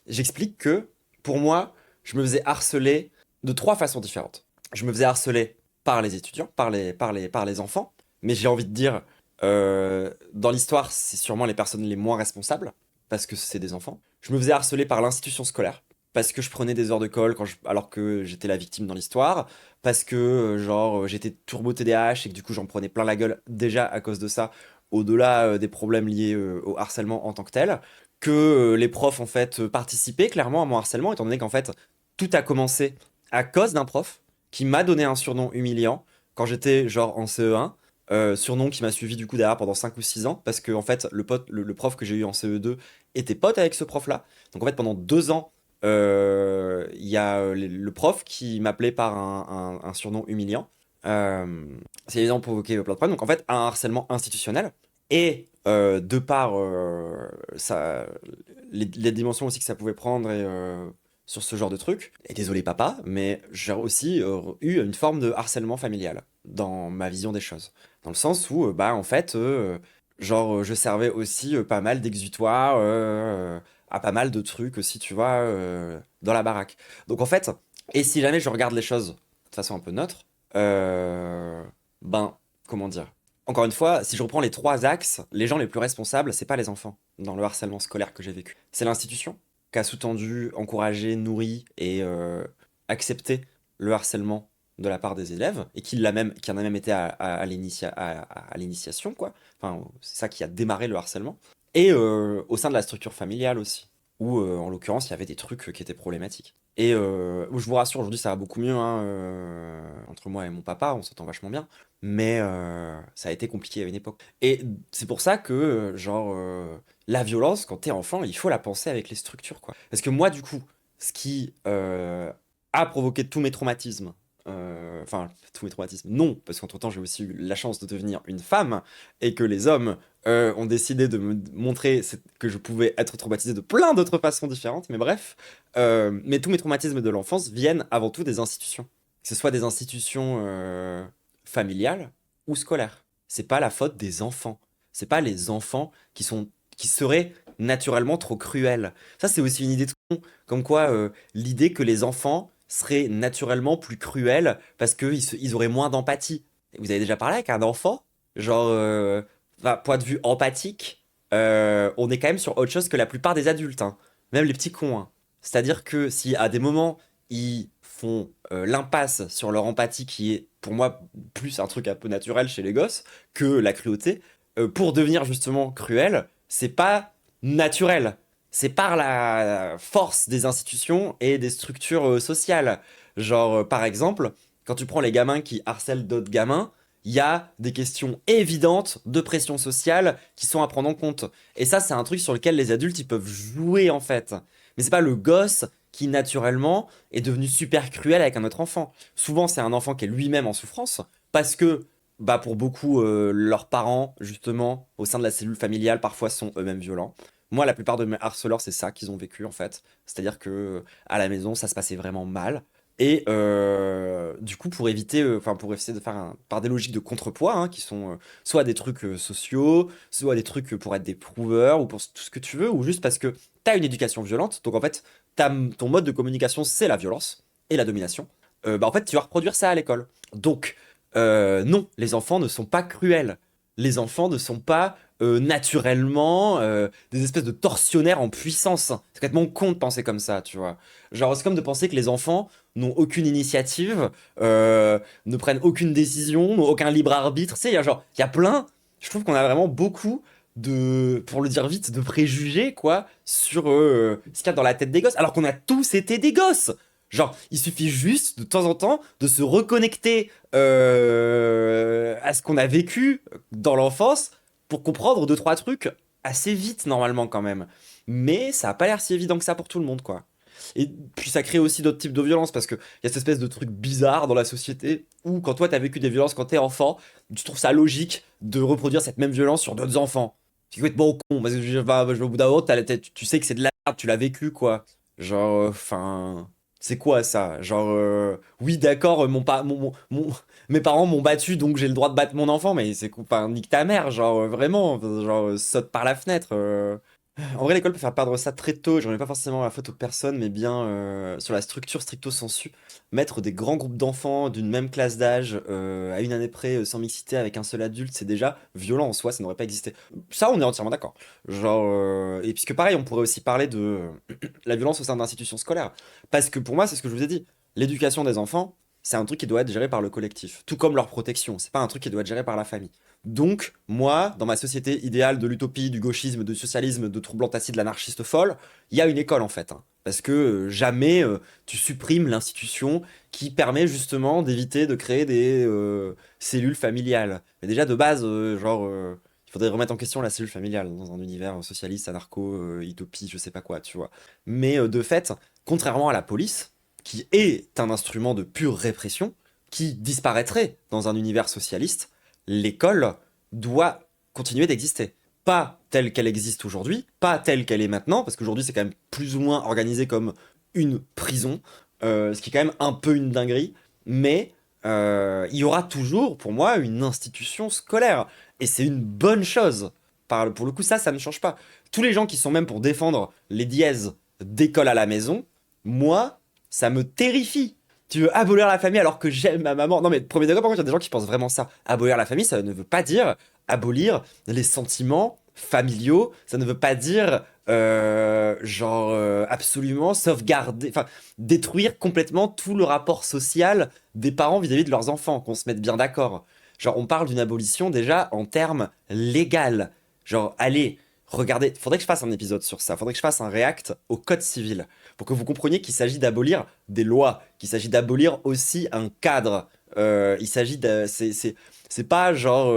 j'explique que, pour moi, je me faisais harceler de 3 façons différentes. Je me faisais harceler par les étudiants, par les enfants, mais j'ai envie de dire, dans l'histoire, c'est sûrement les personnes les moins responsables, parce que c'est des enfants. Je me faisais harceler par l'institution scolaire, parce que je prenais des heures de colle alors que j'étais la victime dans l'histoire, parce que j'étais turbo TDAH et que du coup j'en prenais plein la gueule déjà à cause de ça, au-delà des problèmes liés au harcèlement en tant que tel, que les profs en fait participaient clairement à mon harcèlement, étant donné qu'en fait tout a commencé à cause d'un prof qui m'a donné un surnom humiliant quand j'étais en CE1, surnom qui m'a suivi du coup derrière pendant 5 ou 6 ans, parce que en fait le prof que j'ai eu en CE2 était pote avec ce prof-là. Donc en fait pendant 2 ans, il y a le prof qui m'appelait par un surnom humiliant. C'est évidemment provoqué plein de problèmes. Donc en fait, un harcèlement institutionnel, et de par les dimensions aussi que ça pouvait prendre, et sur ce genre de truc. Et désolé papa, mais j'ai aussi eu une forme de harcèlement familial dans ma vision des choses. Dans le sens où, en fait, je servais aussi pas mal d'exutoires à pas mal de trucs aussi, tu vois, dans la baraque. Donc en fait, et si jamais je regarde les choses de façon un peu neutre, comment dire? Encore une fois, si je reprends les 3 axes, les gens les plus responsables, c'est pas les enfants dans le harcèlement scolaire que j'ai vécu. C'est l'institution qui a sous-tendu, encouragé, nourri et accepté le harcèlement de la part des élèves et qui en a même été à l'initiation, quoi. Enfin, c'est ça qui a démarré le harcèlement. Et au sein de la structure familiale aussi, où en l'occurrence il y avait des trucs qui étaient problématiques. Et je vous rassure, aujourd'hui ça va beaucoup mieux, hein, entre moi et mon papa, on s'entend vachement bien, mais ça a été compliqué à une époque. Et c'est pour ça que, la violence, quand t'es enfant, il faut la penser avec les structures, quoi. Parce que moi, du coup, ce qui a provoqué tous mes traumatismes, tous mes traumatismes, non, parce qu'entre-temps, j'ai aussi eu la chance de devenir une femme, et que les hommes ont décidé de me montrer que je pouvais être traumatisé de plein d'autres façons différentes, mais bref. Mais tous mes traumatismes de l'enfance viennent avant tout des institutions. Que ce soit des institutions familiales ou scolaires. C'est pas la faute des enfants. C'est pas les enfants qui seraient naturellement trop cruels. Ça, c'est aussi une idée de con, comme quoi l'idée que les enfants seraient naturellement plus cruels parce qu'ils auraient moins d'empathie. Vous avez déjà parlé avec un enfant? Point de vue empathique, on est quand même sur autre chose que la plupart des adultes, hein. Même les petits cons, hein. C'est-à-dire que si à des moments, ils font l'impasse sur leur empathie, qui est pour moi plus un truc un peu naturel chez les gosses que la cruauté, pour devenir justement cruel, c'est pas naturel. C'est par la force des institutions et des structures sociales. Par exemple, quand tu prends les gamins qui harcèlent d'autres gamins, il y a des questions évidentes de pression sociale qui sont à prendre en compte. Et ça, c'est un truc sur lequel les adultes, ils peuvent jouer, en fait. Mais c'est pas le gosse qui, naturellement, est devenu super cruel avec un autre enfant. Souvent, c'est un enfant qui est lui-même en souffrance, parce que, pour beaucoup, leurs parents, justement, au sein de la cellule familiale, parfois sont eux-mêmes violents. Moi, la plupart de mes harceleurs, c'est ça qu'ils ont vécu, en fait. C'est-à-dire que à la maison, ça se passait vraiment mal. Et du coup, pour essayer de faire par des logiques de contrepoids, hein, qui sont soit des trucs sociaux, soit des trucs pour être des prouveurs, ou pour tout ce que tu veux, ou juste parce que t'as une éducation violente, donc en fait, ton mode de communication, c'est la violence et la domination, en fait, tu vas reproduire ça à l'école. Donc, non, les enfants ne sont pas cruels. Les enfants ne sont pas naturellement des espèces de tortionnaires en puissance. C'est complètement con de penser comme ça, tu vois. C'est comme de penser que les enfants n'ont aucune initiative, ne prennent aucune décision, n'ont aucun libre arbitre. Tu sais, il y a plein, je trouve qu'on a vraiment beaucoup pour le dire vite, de préjugés, quoi, sur ce qu'il y a dans la tête des gosses, alors qu'on a tous été des gosses. Il suffit juste, de temps en temps, de se reconnecter à ce qu'on a vécu dans l'enfance pour comprendre 2-3 trucs assez vite, normalement, quand même. Mais ça a pas l'air si évident que ça pour tout le monde, quoi. Et puis ça crée aussi d'autres types de violences, parce qu'il y a cette espèce de truc bizarre dans la société, où quand toi t'as vécu des violences quand t'es enfant, tu trouves ça logique de reproduire cette même violence sur d'autres enfants. C'est complètement con, parce que au bout d'un moment, tu sais que c'est de la merde, tu l'as vécu, quoi. C'est quoi ça? Oui, d'accord, mes parents m'ont battu, donc j'ai le droit de battre mon enfant, mais nique ta mère, vraiment, saute par la fenêtre. En vrai, l'école peut faire perdre ça très tôt, j'en ai pas forcément la faute aux personnes, mais bien sur la structure stricto sensu. Mettre des grands groupes d'enfants d'une même classe d'âge à une année près, sans mixité, avec un seul adulte, c'est déjà violent en soi, ça n'aurait pas existé. Ça, on est entièrement d'accord. Et puisque pareil, on pourrait aussi parler de la violence au sein d'institutions scolaires. Parce que pour moi, c'est ce que je vous ai dit, l'éducation des enfants, c'est un truc qui doit être géré par le collectif. Tout comme leur protection, c'est pas un truc qui doit être géré par la famille. Donc, moi, dans ma société idéale de l'utopie, du gauchisme, du socialisme, de troublantacie, de l'anarchiste folle, il y a une école en fait, hein. Parce que jamais tu supprimes l'institution qui permet justement d'éviter de créer des cellules familiales. Mais déjà de base, il faudrait remettre en question la cellule familiale dans un univers socialiste, anarcho, utopie, je sais pas quoi, tu vois. Mais de fait, contrairement à la police, qui est un instrument de pure répression, qui disparaîtrait dans un univers socialiste, l'école doit continuer d'exister. Pas telle qu'elle existe aujourd'hui, pas telle qu'elle est maintenant, parce qu'aujourd'hui c'est quand même plus ou moins organisé comme une prison, ce qui est quand même un peu une dinguerie, mais il y aura toujours, pour moi, une institution scolaire. Et c'est une bonne chose. Pour le coup, ça ne change pas. Tous les gens qui sont même pour défendre les dièses d'école à la maison, moi, ça me terrifie. Tu veux abolir la famille alors que j'aime ma maman? Non mais premier degré, par contre, il y a des gens qui pensent vraiment ça. Abolir la famille, ça ne veut pas dire abolir les sentiments familiaux. Ça ne veut pas dire absolument sauvegarder, enfin détruire complètement tout le rapport social des parents vis-à-vis de leurs enfants, qu'on se mette bien d'accord. Genre on parle d'une abolition déjà en termes légal. Genre allez, regardez, faudrait que je fasse un épisode sur ça, faudrait que je fasse un react au code civil pour que vous compreniez qu'il s'agit d'abolir des lois, qu'il s'agit d'abolir aussi un cadre. Il s'agit de, c'est pas genre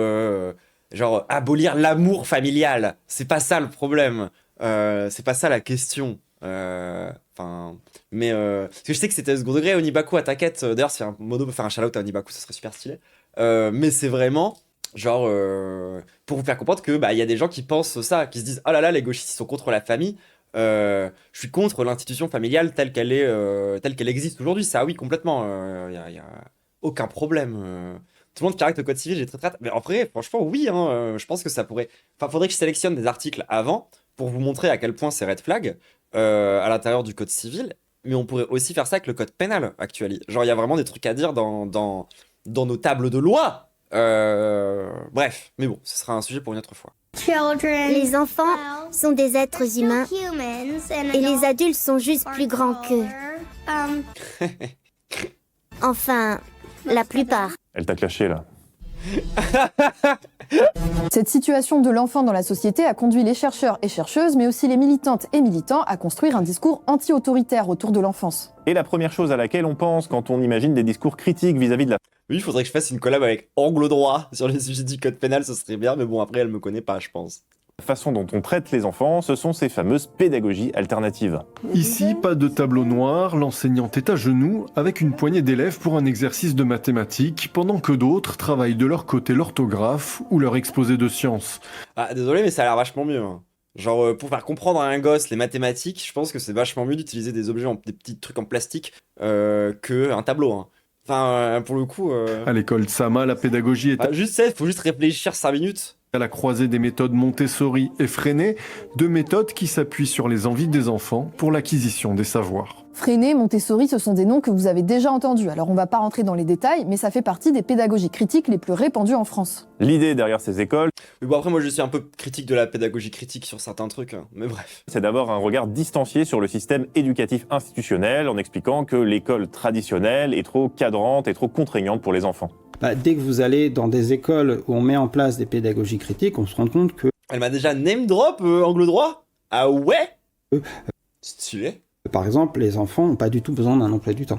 abolir l'amour familial. C'est pas ça le problème. C'est pas ça la question. Mais parce que je sais que c'était second degré Onibaku à Taquette. D'ailleurs, si un mono peut faire un shout-out à Onibaku, ça serait super stylé. Mais c'est vraiment genre pour vous faire comprendre que il y a des gens qui pensent ça, qui se disent oh là là, les gauchistes ils sont contre la famille. Je suis contre l'institution familiale telle qu'elle est, telle qu'elle existe aujourd'hui. Ça oui complètement. Y a aucun problème. Tout le monde caractère le code civil, j'ai très. Mais en vrai, franchement, oui. Je pense que ça pourrait. Enfin, faudrait que je sélectionne des articles avant pour vous montrer à quel point c'est red flag à l'intérieur du code civil. Mais on pourrait aussi faire ça avec le code pénal actuel. Genre, il y a vraiment des trucs à dire dans nos tables de loi. Bref, mais bon, ce sera un sujet pour une autre fois. Les enfants sont des êtres humains et les adultes sont juste plus grands qu'eux. Enfin, la plupart. Elle t'a clashé là. Cette situation de l'enfant dans la société a conduit les chercheurs et chercheuses, mais aussi les militantes et militants, à construire un discours anti-autoritaire autour de l'enfance. Et la première chose à laquelle on pense quand on imagine des discours critiques vis-à-vis de la... Oui, il faudrait que je fasse une collab avec Angle Droit sur les sujets du code pénal, ce serait bien, mais bon, après, elle me connaît pas, je pense. La façon dont on traite les enfants, ce sont ces fameuses pédagogies alternatives. Ici, pas de tableau noir, l'enseignante est à genoux avec une poignée d'élèves pour un exercice de mathématiques, pendant que d'autres travaillent de leur côté l'orthographe ou leur exposé de sciences. Ah, désolé, mais ça a l'air vachement mieux. Genre, pour faire comprendre à un gosse les mathématiques, je pense que c'est vachement mieux d'utiliser des objets, des petits trucs en plastique, qu'un tableau. Enfin, pour le coup... À l'école Sama, la pédagogie est... faut juste réfléchir 5 minutes. À la croisée des méthodes Montessori et Freinet, deux méthodes qui s'appuient sur les envies des enfants pour l'acquisition des savoirs. Freinet, Montessori, ce sont des noms que vous avez déjà entendus. Alors on va pas rentrer dans les détails, mais ça fait partie des pédagogies critiques les plus répandues en France. L'idée derrière ces écoles... Mais bon, après moi je suis un peu critique de la pédagogie critique sur certains trucs, mais bref. C'est d'avoir un regard distancié sur le système éducatif institutionnel en expliquant que l'école traditionnelle est trop cadrante et trop contraignante pour les enfants. Dès que vous allez dans des écoles où on met en place des pédagogies critiques, on se rend compte que... Elle m'a déjà name drop Angle Droit. Ah ouais. Stylé. Par exemple, les enfants n'ont pas du tout besoin d'un emploi du temps.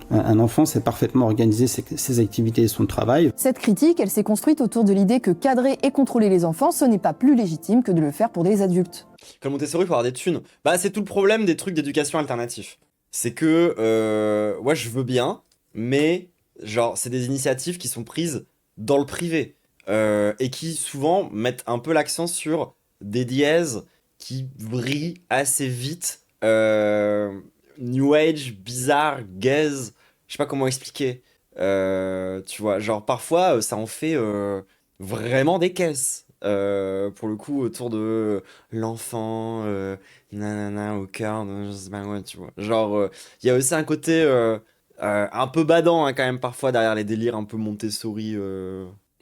Un enfant sait parfaitement organiser ses activités et son travail. Cette critique, elle s'est construite autour de l'idée que cadrer et contrôler les enfants, ce n'est pas plus légitime que de le faire pour des adultes. Comme Montessori, il faut avoir des thunes. C'est tout le problème des trucs d'éducation alternatif. C'est que, ouais, je veux bien, mais... Genre, c'est des initiatives qui sont prises dans le privé et qui souvent mettent un peu l'accent sur des dièses qui brillent assez vite. New Age, bizarre, gaze, je sais pas comment expliquer. Tu vois, genre parfois ça en fait vraiment des caisses. Pour le coup, autour de l'enfant, nanana, au cœur, je sais pas quoi, tu vois. Genre, il y a aussi un côté... un peu badant quand même parfois derrière les délires un peu Montessori.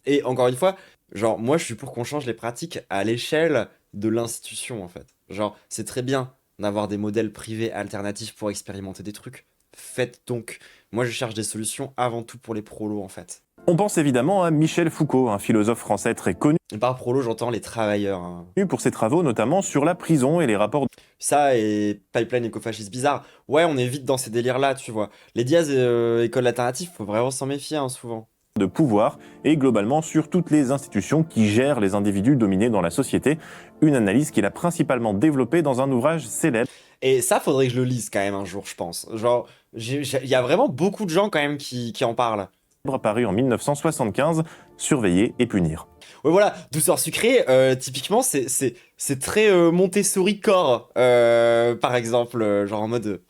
Et encore une fois, genre moi je suis pour qu'on change les pratiques à l'échelle de l'institution en fait. Genre c'est très bien d'avoir des modèles privés alternatifs pour expérimenter des trucs. Faites donc. Moi je cherche des solutions avant tout pour les prolos en fait. On pense évidemment à Michel Foucault, un philosophe français très connu. Et par prolo, j'entends les travailleurs. Pour ses travaux notamment sur la prison et les rapports... Ça et pipeline écofasciste bizarre. Ouais, on est vite dans ces délires-là, tu vois. Les diaz écoles alternatives, faut vraiment s'en méfier souvent. De pouvoir et globalement sur toutes les institutions qui gèrent les individus dominés dans la société. Une analyse qu'il a principalement développée dans un ouvrage célèbre. Et ça, faudrait que je le lise quand même un jour, je pense. Genre, il y a vraiment beaucoup de gens quand même qui en parlent. Paru en 1975, Surveiller et punir. Ouais voilà, Douceur sucrée, typiquement c'est très Montessori corps, par exemple, genre en mode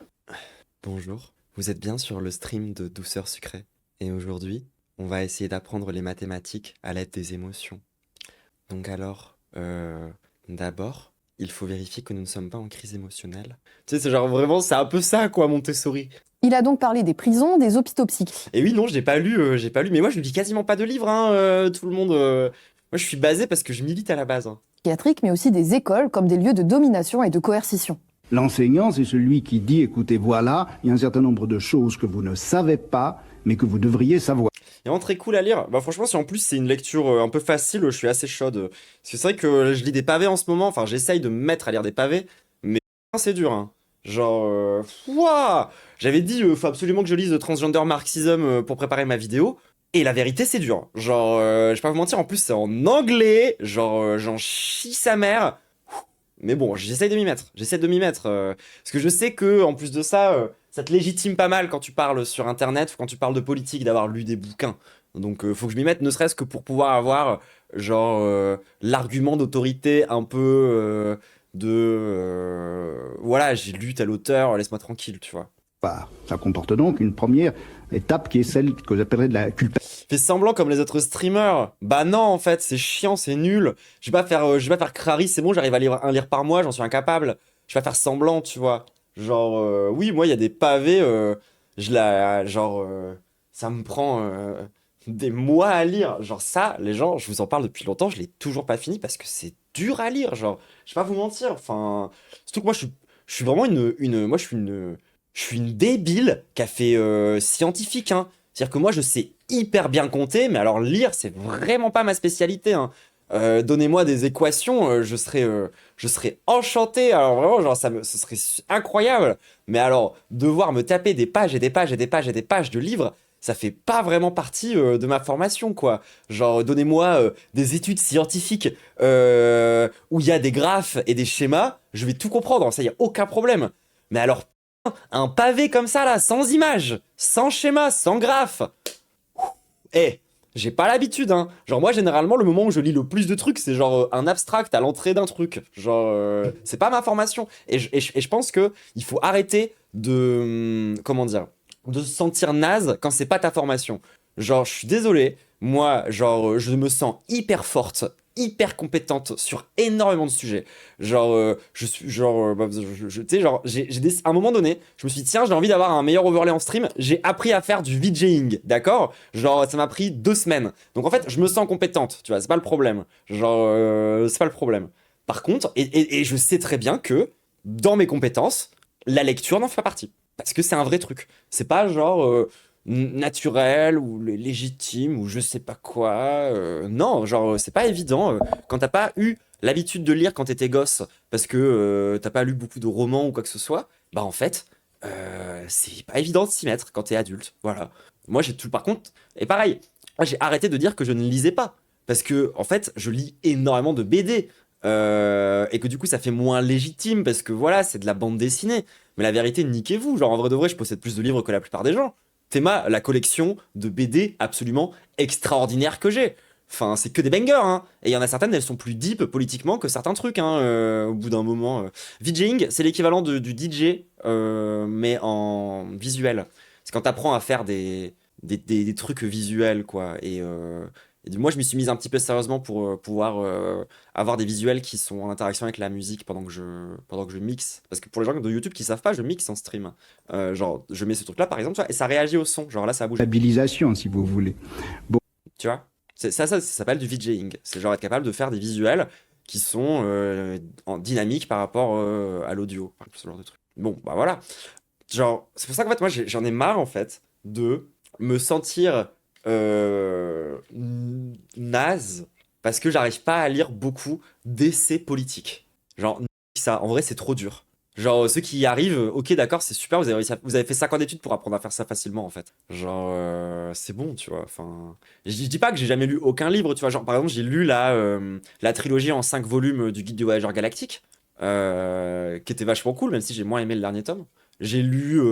Bonjour, vous êtes bien sur le stream de Douceur Sucrée. Et aujourd'hui, on va essayer d'apprendre les mathématiques à l'aide des émotions. Donc alors, d'abord, il faut vérifier que nous ne sommes pas en crise émotionnelle. Tu sais, c'est genre vraiment, c'est un peu ça quoi, Montessori. Il a donc parlé des prisons, des hôpitaux psychiatriques. Et oui, non, j'ai pas lu, mais moi je ne lis quasiment pas de livres, hein, tout le monde. Moi je suis basé parce que je milite à la base. Hein. Mais aussi des écoles comme des lieux de domination et de coercition. L'enseignant, c'est celui qui dit, écoutez, voilà, il y a un certain nombre de choses que vous ne savez pas, mais que vous devriez savoir. C'est vraiment très cool à lire. Bah franchement, si en plus c'est une lecture un peu facile, je suis assez chaude. Parce que c'est vrai que je lis des pavés en ce moment, enfin j'essaye de me mettre à lire des pavés, mais c'est dur, hein. Genre, ouah, j'avais dit, faut absolument que je lise Transgender Marxism pour préparer ma vidéo. Et la vérité, c'est dur. Genre, je vais pas vous mentir, en plus c'est en anglais, genre, j'en chie sa mère. Mais bon, j'essaie de m'y mettre. Parce que je sais que, en plus de ça, ça te légitime pas mal quand tu parles sur Internet ou quand tu parles de politique d'avoir lu des bouquins. Donc, faut que je m'y mette, ne serait-ce que pour pouvoir avoir, genre, l'argument d'autorité un peu voilà, j'ai lu tel auteur, laisse-moi tranquille, tu vois. Ça comporte donc une première étape qui est celle que j'appellerais de la culpabilité. Fais semblant comme les autres streamers. Bah non, en fait, c'est chiant, c'est nul. Je vais pas faire crari, c'est bon, j'arrive à lire un livre par mois, j'en suis incapable. Je vais pas faire semblant, tu vois. Genre, oui, moi, il y a des pavés, ça me prend des mois à lire. Genre ça, les gens, je vous en parle depuis longtemps, je l'ai toujours pas fini parce que c'est dur à lire, genre. Je vais pas vous mentir, enfin... Surtout que moi, je suis vraiment je suis une débile qui a fait scientifique, hein. C'est-à-dire que moi, je sais hyper bien compter, mais alors lire, c'est vraiment pas ma spécialité, hein. Donnez-moi des équations, je serais enchanté. Alors vraiment, genre, ce serait incroyable. Mais alors, devoir me taper des pages et des pages et des pages et des pages de livres, ça fait pas vraiment partie de ma formation, quoi. Genre, donnez-moi des études scientifiques où il y a des graphes et des schémas, je vais tout comprendre, ça y a aucun problème. Mais alors, un pavé comme ça, là, sans images, sans schéma, sans graphe. J'ai pas l'habitude, hein. Genre, moi, généralement, le moment où je lis le plus de trucs, c'est genre un abstract à l'entrée d'un truc. Genre, c'est pas ma formation. Et je pense que il faut arrêter de... comment dire ? De se sentir naze quand c'est pas ta formation. Genre, je suis désolé, moi, genre, je me sens hyper forte, hyper compétente sur énormément de sujets. Genre, je suis, genre, tu sais, genre, à un moment donné, je me suis dit, tiens, j'ai envie d'avoir un meilleur overlay en stream, j'ai appris à faire du VJing, d'accord? Genre, ça m'a pris 2 semaines. Donc, en fait, je me sens compétente, tu vois, c'est pas le problème. Genre, c'est pas le problème. Par contre, et je sais très bien que, dans mes compétences, la lecture n'en fait pas partie. Parce que c'est un vrai truc. C'est pas genre naturel ou légitime ou je sais pas quoi. Non, genre c'est pas évident. Quand t'as pas eu l'habitude de lire quand t'étais gosse, parce que t'as pas lu beaucoup de romans ou quoi que ce soit, bah en fait, c'est pas évident de s'y mettre quand t'es adulte. Voilà. Moi j'ai tout. Par contre, et pareil, moi j'ai arrêté de dire que je ne lisais pas. Parce que en fait, je lis énormément de BD. Et que du coup ça fait moins légitime parce que voilà, c'est de la bande dessinée. Mais la vérité, niquez-vous. Genre, en vrai de vrai, je possède plus de livres que la plupart des gens. Théma, la collection de BD absolument extraordinaire que j'ai. Enfin, c'est que des bangers, hein. Et il y en a certaines, elles sont plus deep politiquement que certains trucs, hein, au bout d'un moment. VJing, c'est l'équivalent du DJ, mais en visuel. C'est quand t'apprends à faire des trucs visuels, quoi. Et moi, je m'y suis mise un petit peu sérieusement pour pouvoir avoir des visuels qui sont en interaction avec la musique pendant que je mixe. Parce que pour les gens de YouTube qui savent pas, je mixe en stream. Genre, je mets ce truc-là, par exemple, tu vois, et ça réagit au son. Genre là, ça bouge. Stabilisation, si vous voulez. Bon. Tu vois, ça s'appelle du VJing. C'est genre être capable de faire des visuels qui sont en dynamique par rapport à l'audio. Enfin, ce genre de truc. Bon, bah voilà. Genre, c'est pour ça qu'en fait, moi, j'en ai marre, en fait, de me sentir... naze parce que j'arrive pas à lire beaucoup d'essais politiques. Genre, ça, en vrai, c'est trop dur. Genre, ceux qui y arrivent, ok, d'accord, c'est super, vous avez fait 5 ans d'études pour apprendre à faire ça facilement, en fait. Genre, c'est bon, tu vois. Enfin, je dis pas que j'ai jamais lu aucun livre, tu vois. Genre, par exemple, j'ai lu la trilogie en 5 volumes du Guide du Voyageur Galactique, qui était vachement cool, même si j'ai moins aimé le dernier tome. J'ai lu,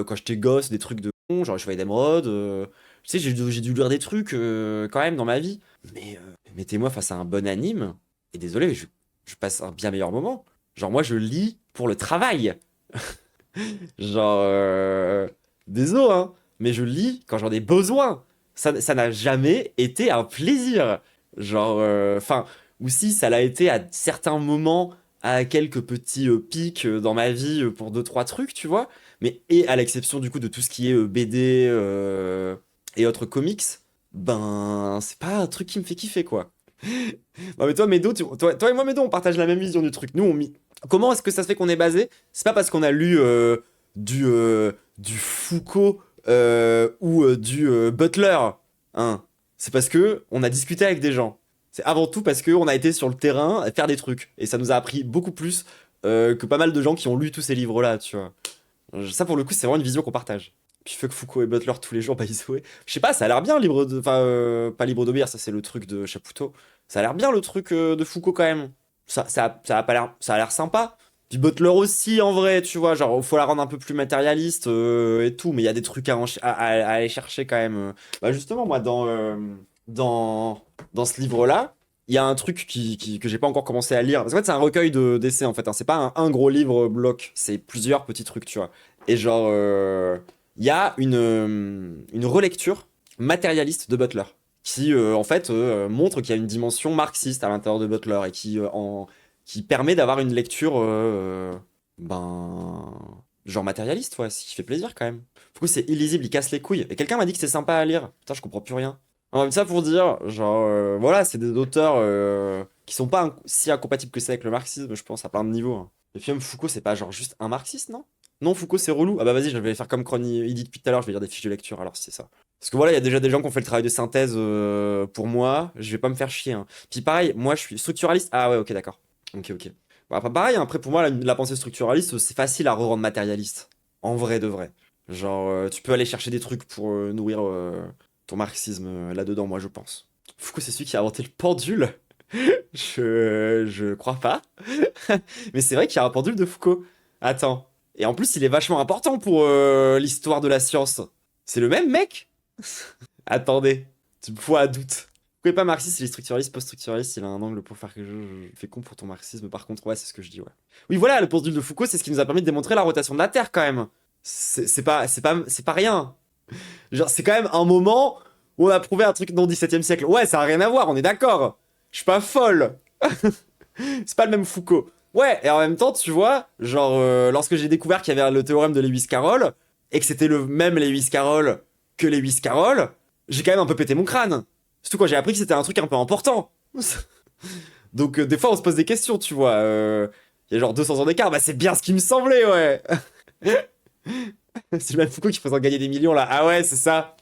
quand j'étais gosse, des trucs de con, genre le Chevalier d'Émeraude. Tu sais, j'ai dû lire des trucs quand même dans ma vie. Mais mettez-moi face à un bon anime, et désolé, je passe un bien meilleur moment. Genre, moi, je lis pour le travail. Genre, désolé, hein, mais je lis quand j'en ai besoin. Ça n'a jamais été un plaisir. Genre, enfin, ou si ça l'a été à certains moments, à quelques petits pics dans ma vie pour 2-3 trucs, tu vois. Mais, et à l'exception du coup de tout ce qui est BD et autres comics, ben, c'est pas un truc qui me fait kiffer, quoi. Non, mais toi, Médo, toi et moi, Médo, on partage la même vision du truc. Nous, comment est-ce que ça se fait qu'on est basé? C'est pas parce qu'on a lu du Foucault ou du Butler, hein. C'est parce que on a discuté avec des gens. C'est avant tout parce qu'on a été sur le terrain à faire des trucs. Et ça nous a appris beaucoup plus que pas mal de gens qui ont lu tous ces livres-là, tu vois. Ça, pour le coup, c'est vraiment une vision qu'on partage. Puis fuck Foucault et Butler tous les jours, bah Isoé. Je sais pas, ça a l'air bien, pas Livre d'Aubière, ça c'est le truc de Chapoutot. Ça a l'air bien le truc de Foucault quand même. Ça a pas l'air, ça a l'air sympa. Puis Butler aussi, en vrai, tu vois, genre, faut la rendre un peu plus matérialiste et tout, mais il y a des trucs à aller chercher quand même. Bah justement, moi, dans ce livre-là, il y a un truc que j'ai pas encore commencé à lire. Parce qu'en fait, c'est un recueil d'essais, en fait, hein. C'est pas un gros livre bloc, c'est plusieurs petits trucs, tu vois. Et genre, il y a une relecture matérialiste de Butler, qui, en fait, montre qu'il y a une dimension marxiste à l'intérieur de Butler, et qui permet d'avoir une lecture, genre matérialiste, ouais, ce qui fait plaisir quand même. Du coup, c'est illisible, il casse les couilles. Et quelqu'un m'a dit que c'est sympa à lire. Putain, je comprends plus rien. En même ça pour dire, genre, voilà, c'est des auteurs qui sont pas si incompatibles que ça avec le marxisme, je pense, à plein de niveaux, hein. Et puis même Foucault, c'est pas genre juste un marxiste, non? Non, Foucault, c'est relou. Ah bah vas-y, je vais faire comme il dit depuis tout à l'heure, je vais lire des fiches de lecture, alors si c'est ça. Parce que voilà, il y a déjà des gens qui ont fait le travail de synthèse pour moi, je vais pas me faire chier, hein. Puis pareil, moi je suis structuraliste. Ah ouais, ok, d'accord. Ok. Bon, après, pareil, après pour moi, la pensée structuraliste, c'est facile à rendre matérialiste. En vrai de vrai. Genre, tu peux aller chercher des trucs pour nourrir ton marxisme là-dedans, moi je pense. Foucault, c'est celui qui a inventé le pendule. Je crois pas. Mais c'est vrai qu'il y a un pendule de Foucault. Attends. Et en plus, il est vachement important pour l'histoire de la science. C'est le même mec? Attendez. Tu me fous à doute. Foucault est pas marxiste, il est structuraliste, post-structuraliste, il a un angle pour faire quelque chose. Je fais con pour ton marxisme, par contre, ouais, c'est ce que je dis, ouais. Oui, voilà, le pendule de Foucault, c'est ce qui nous a permis de démontrer la rotation de la Terre, quand même. C'est pas rien. Genre, c'est quand même un moment où on a prouvé un truc dans le XVIIe siècle. Ouais, ça a rien à voir, on est d'accord. Je suis pas folle. C'est pas le même Foucault. Ouais, et en même temps, tu vois, genre, lorsque j'ai découvert qu'il y avait le théorème de Lewis-Carroll, et que c'était le même Lewis-Carroll que Lewis-Carroll, j'ai quand même un peu pété mon crâne. Surtout quand j'ai appris que c'était un truc un peu important. Donc, des fois, on se pose des questions, tu vois. Il y a genre 200 ans d'écart, bah c'est bien ce qui me semblait, ouais. C'est le même Foucault qui présente gagner des millions, là. Ah ouais, c'est ça.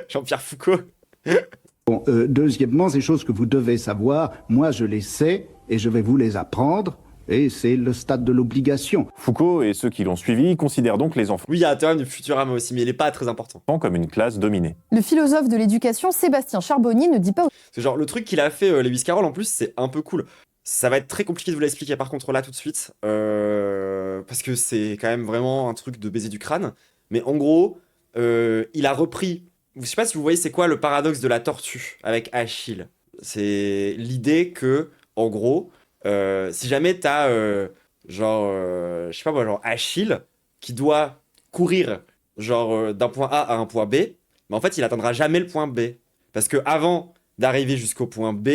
Jean-Pierre Foucault. Bon, deuxièmement, ces choses que vous devez savoir, moi je les sais et je vais vous les apprendre. Et c'est le stade de l'obligation. Foucault et ceux qui l'ont suivi considèrent donc les enfants. Oui, il y a un théorème du Futurama aussi, mais il est pas très important. Comme une classe dominée. Le philosophe de l'éducation, Sébastien Charbonnier, ne dit pas... C'est genre, le truc qu'il a fait, Lewis-Carroll, en plus, c'est un peu cool. Ça va être très compliqué de vous l'expliquer, par contre, là, tout de suite. Parce que c'est quand même vraiment un truc de baiser du crâne. Mais en gros, il a repris... Je sais pas si vous voyez, c'est quoi le paradoxe de la tortue avec Achille. C'est l'idée que, en gros... si jamais t'as je sais pas moi, genre Achille qui doit courir genre d'un point A à un point B, mais en fait il atteindra jamais le point B parce que avant d'arriver jusqu'au point B,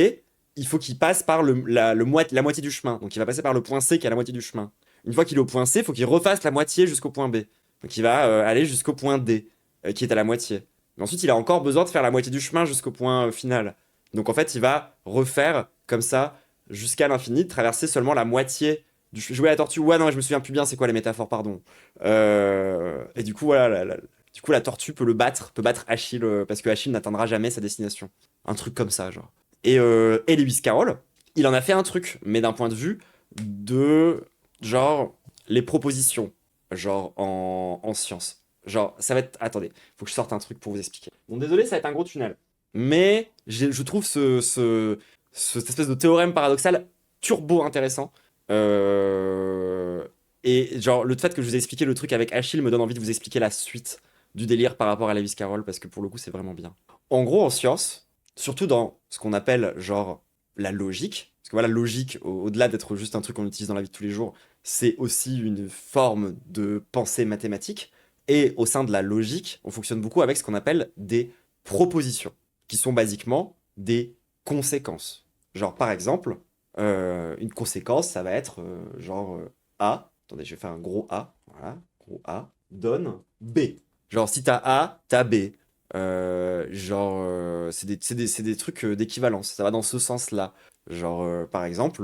il faut qu'il passe par la moitié du chemin. Donc il va passer par le point C qui est à la moitié du chemin. Une fois qu'il est au point C, il faut qu'il refasse la moitié jusqu'au point B. Donc il va aller jusqu'au point D qui est à la moitié. Mais ensuite il a encore besoin de faire la moitié du chemin jusqu'au point final. Donc en fait il va refaire comme ça jusqu'à l'infini, de traverser seulement la moitié du... Jouer à la tortue, ouais non, je me souviens plus bien c'est quoi les métaphores, pardon. Et du coup, voilà, du coup la tortue peut battre Achille, parce que Achille n'atteindra jamais sa destination. Un truc comme ça, genre. Et Lewis-Carroll, il en a fait un truc, mais d'un point de vue de, genre, les propositions, genre, en sciences. Genre, ça va être... Attendez, faut que je sorte un truc pour vous expliquer. Bon, désolé, ça va être un gros tunnel. Mais je trouve cette espèce de théorème paradoxal turbo intéressant. Et genre, le fait que je vous ai expliqué le truc avec Achille me donne envie de vous expliquer la suite du délire par rapport à Lewis-Carroll, parce que pour le coup, c'est vraiment bien. En gros, en science, surtout dans ce qu'on appelle genre la logique, parce que voilà, logique, au-delà d'être juste un truc qu'on utilise dans la vie de tous les jours, c'est aussi une forme de pensée mathématique. Et au sein de la logique, on fonctionne beaucoup avec ce qu'on appelle des propositions, qui sont basiquement des conséquences. Genre, par exemple, une conséquence, ça va être A. Attendez, je vais faire un gros A. Voilà, gros A donne B. Genre, si t'as A, t'as B. C'est des trucs d'équivalence. Ça va dans ce sens-là. Genre, par exemple,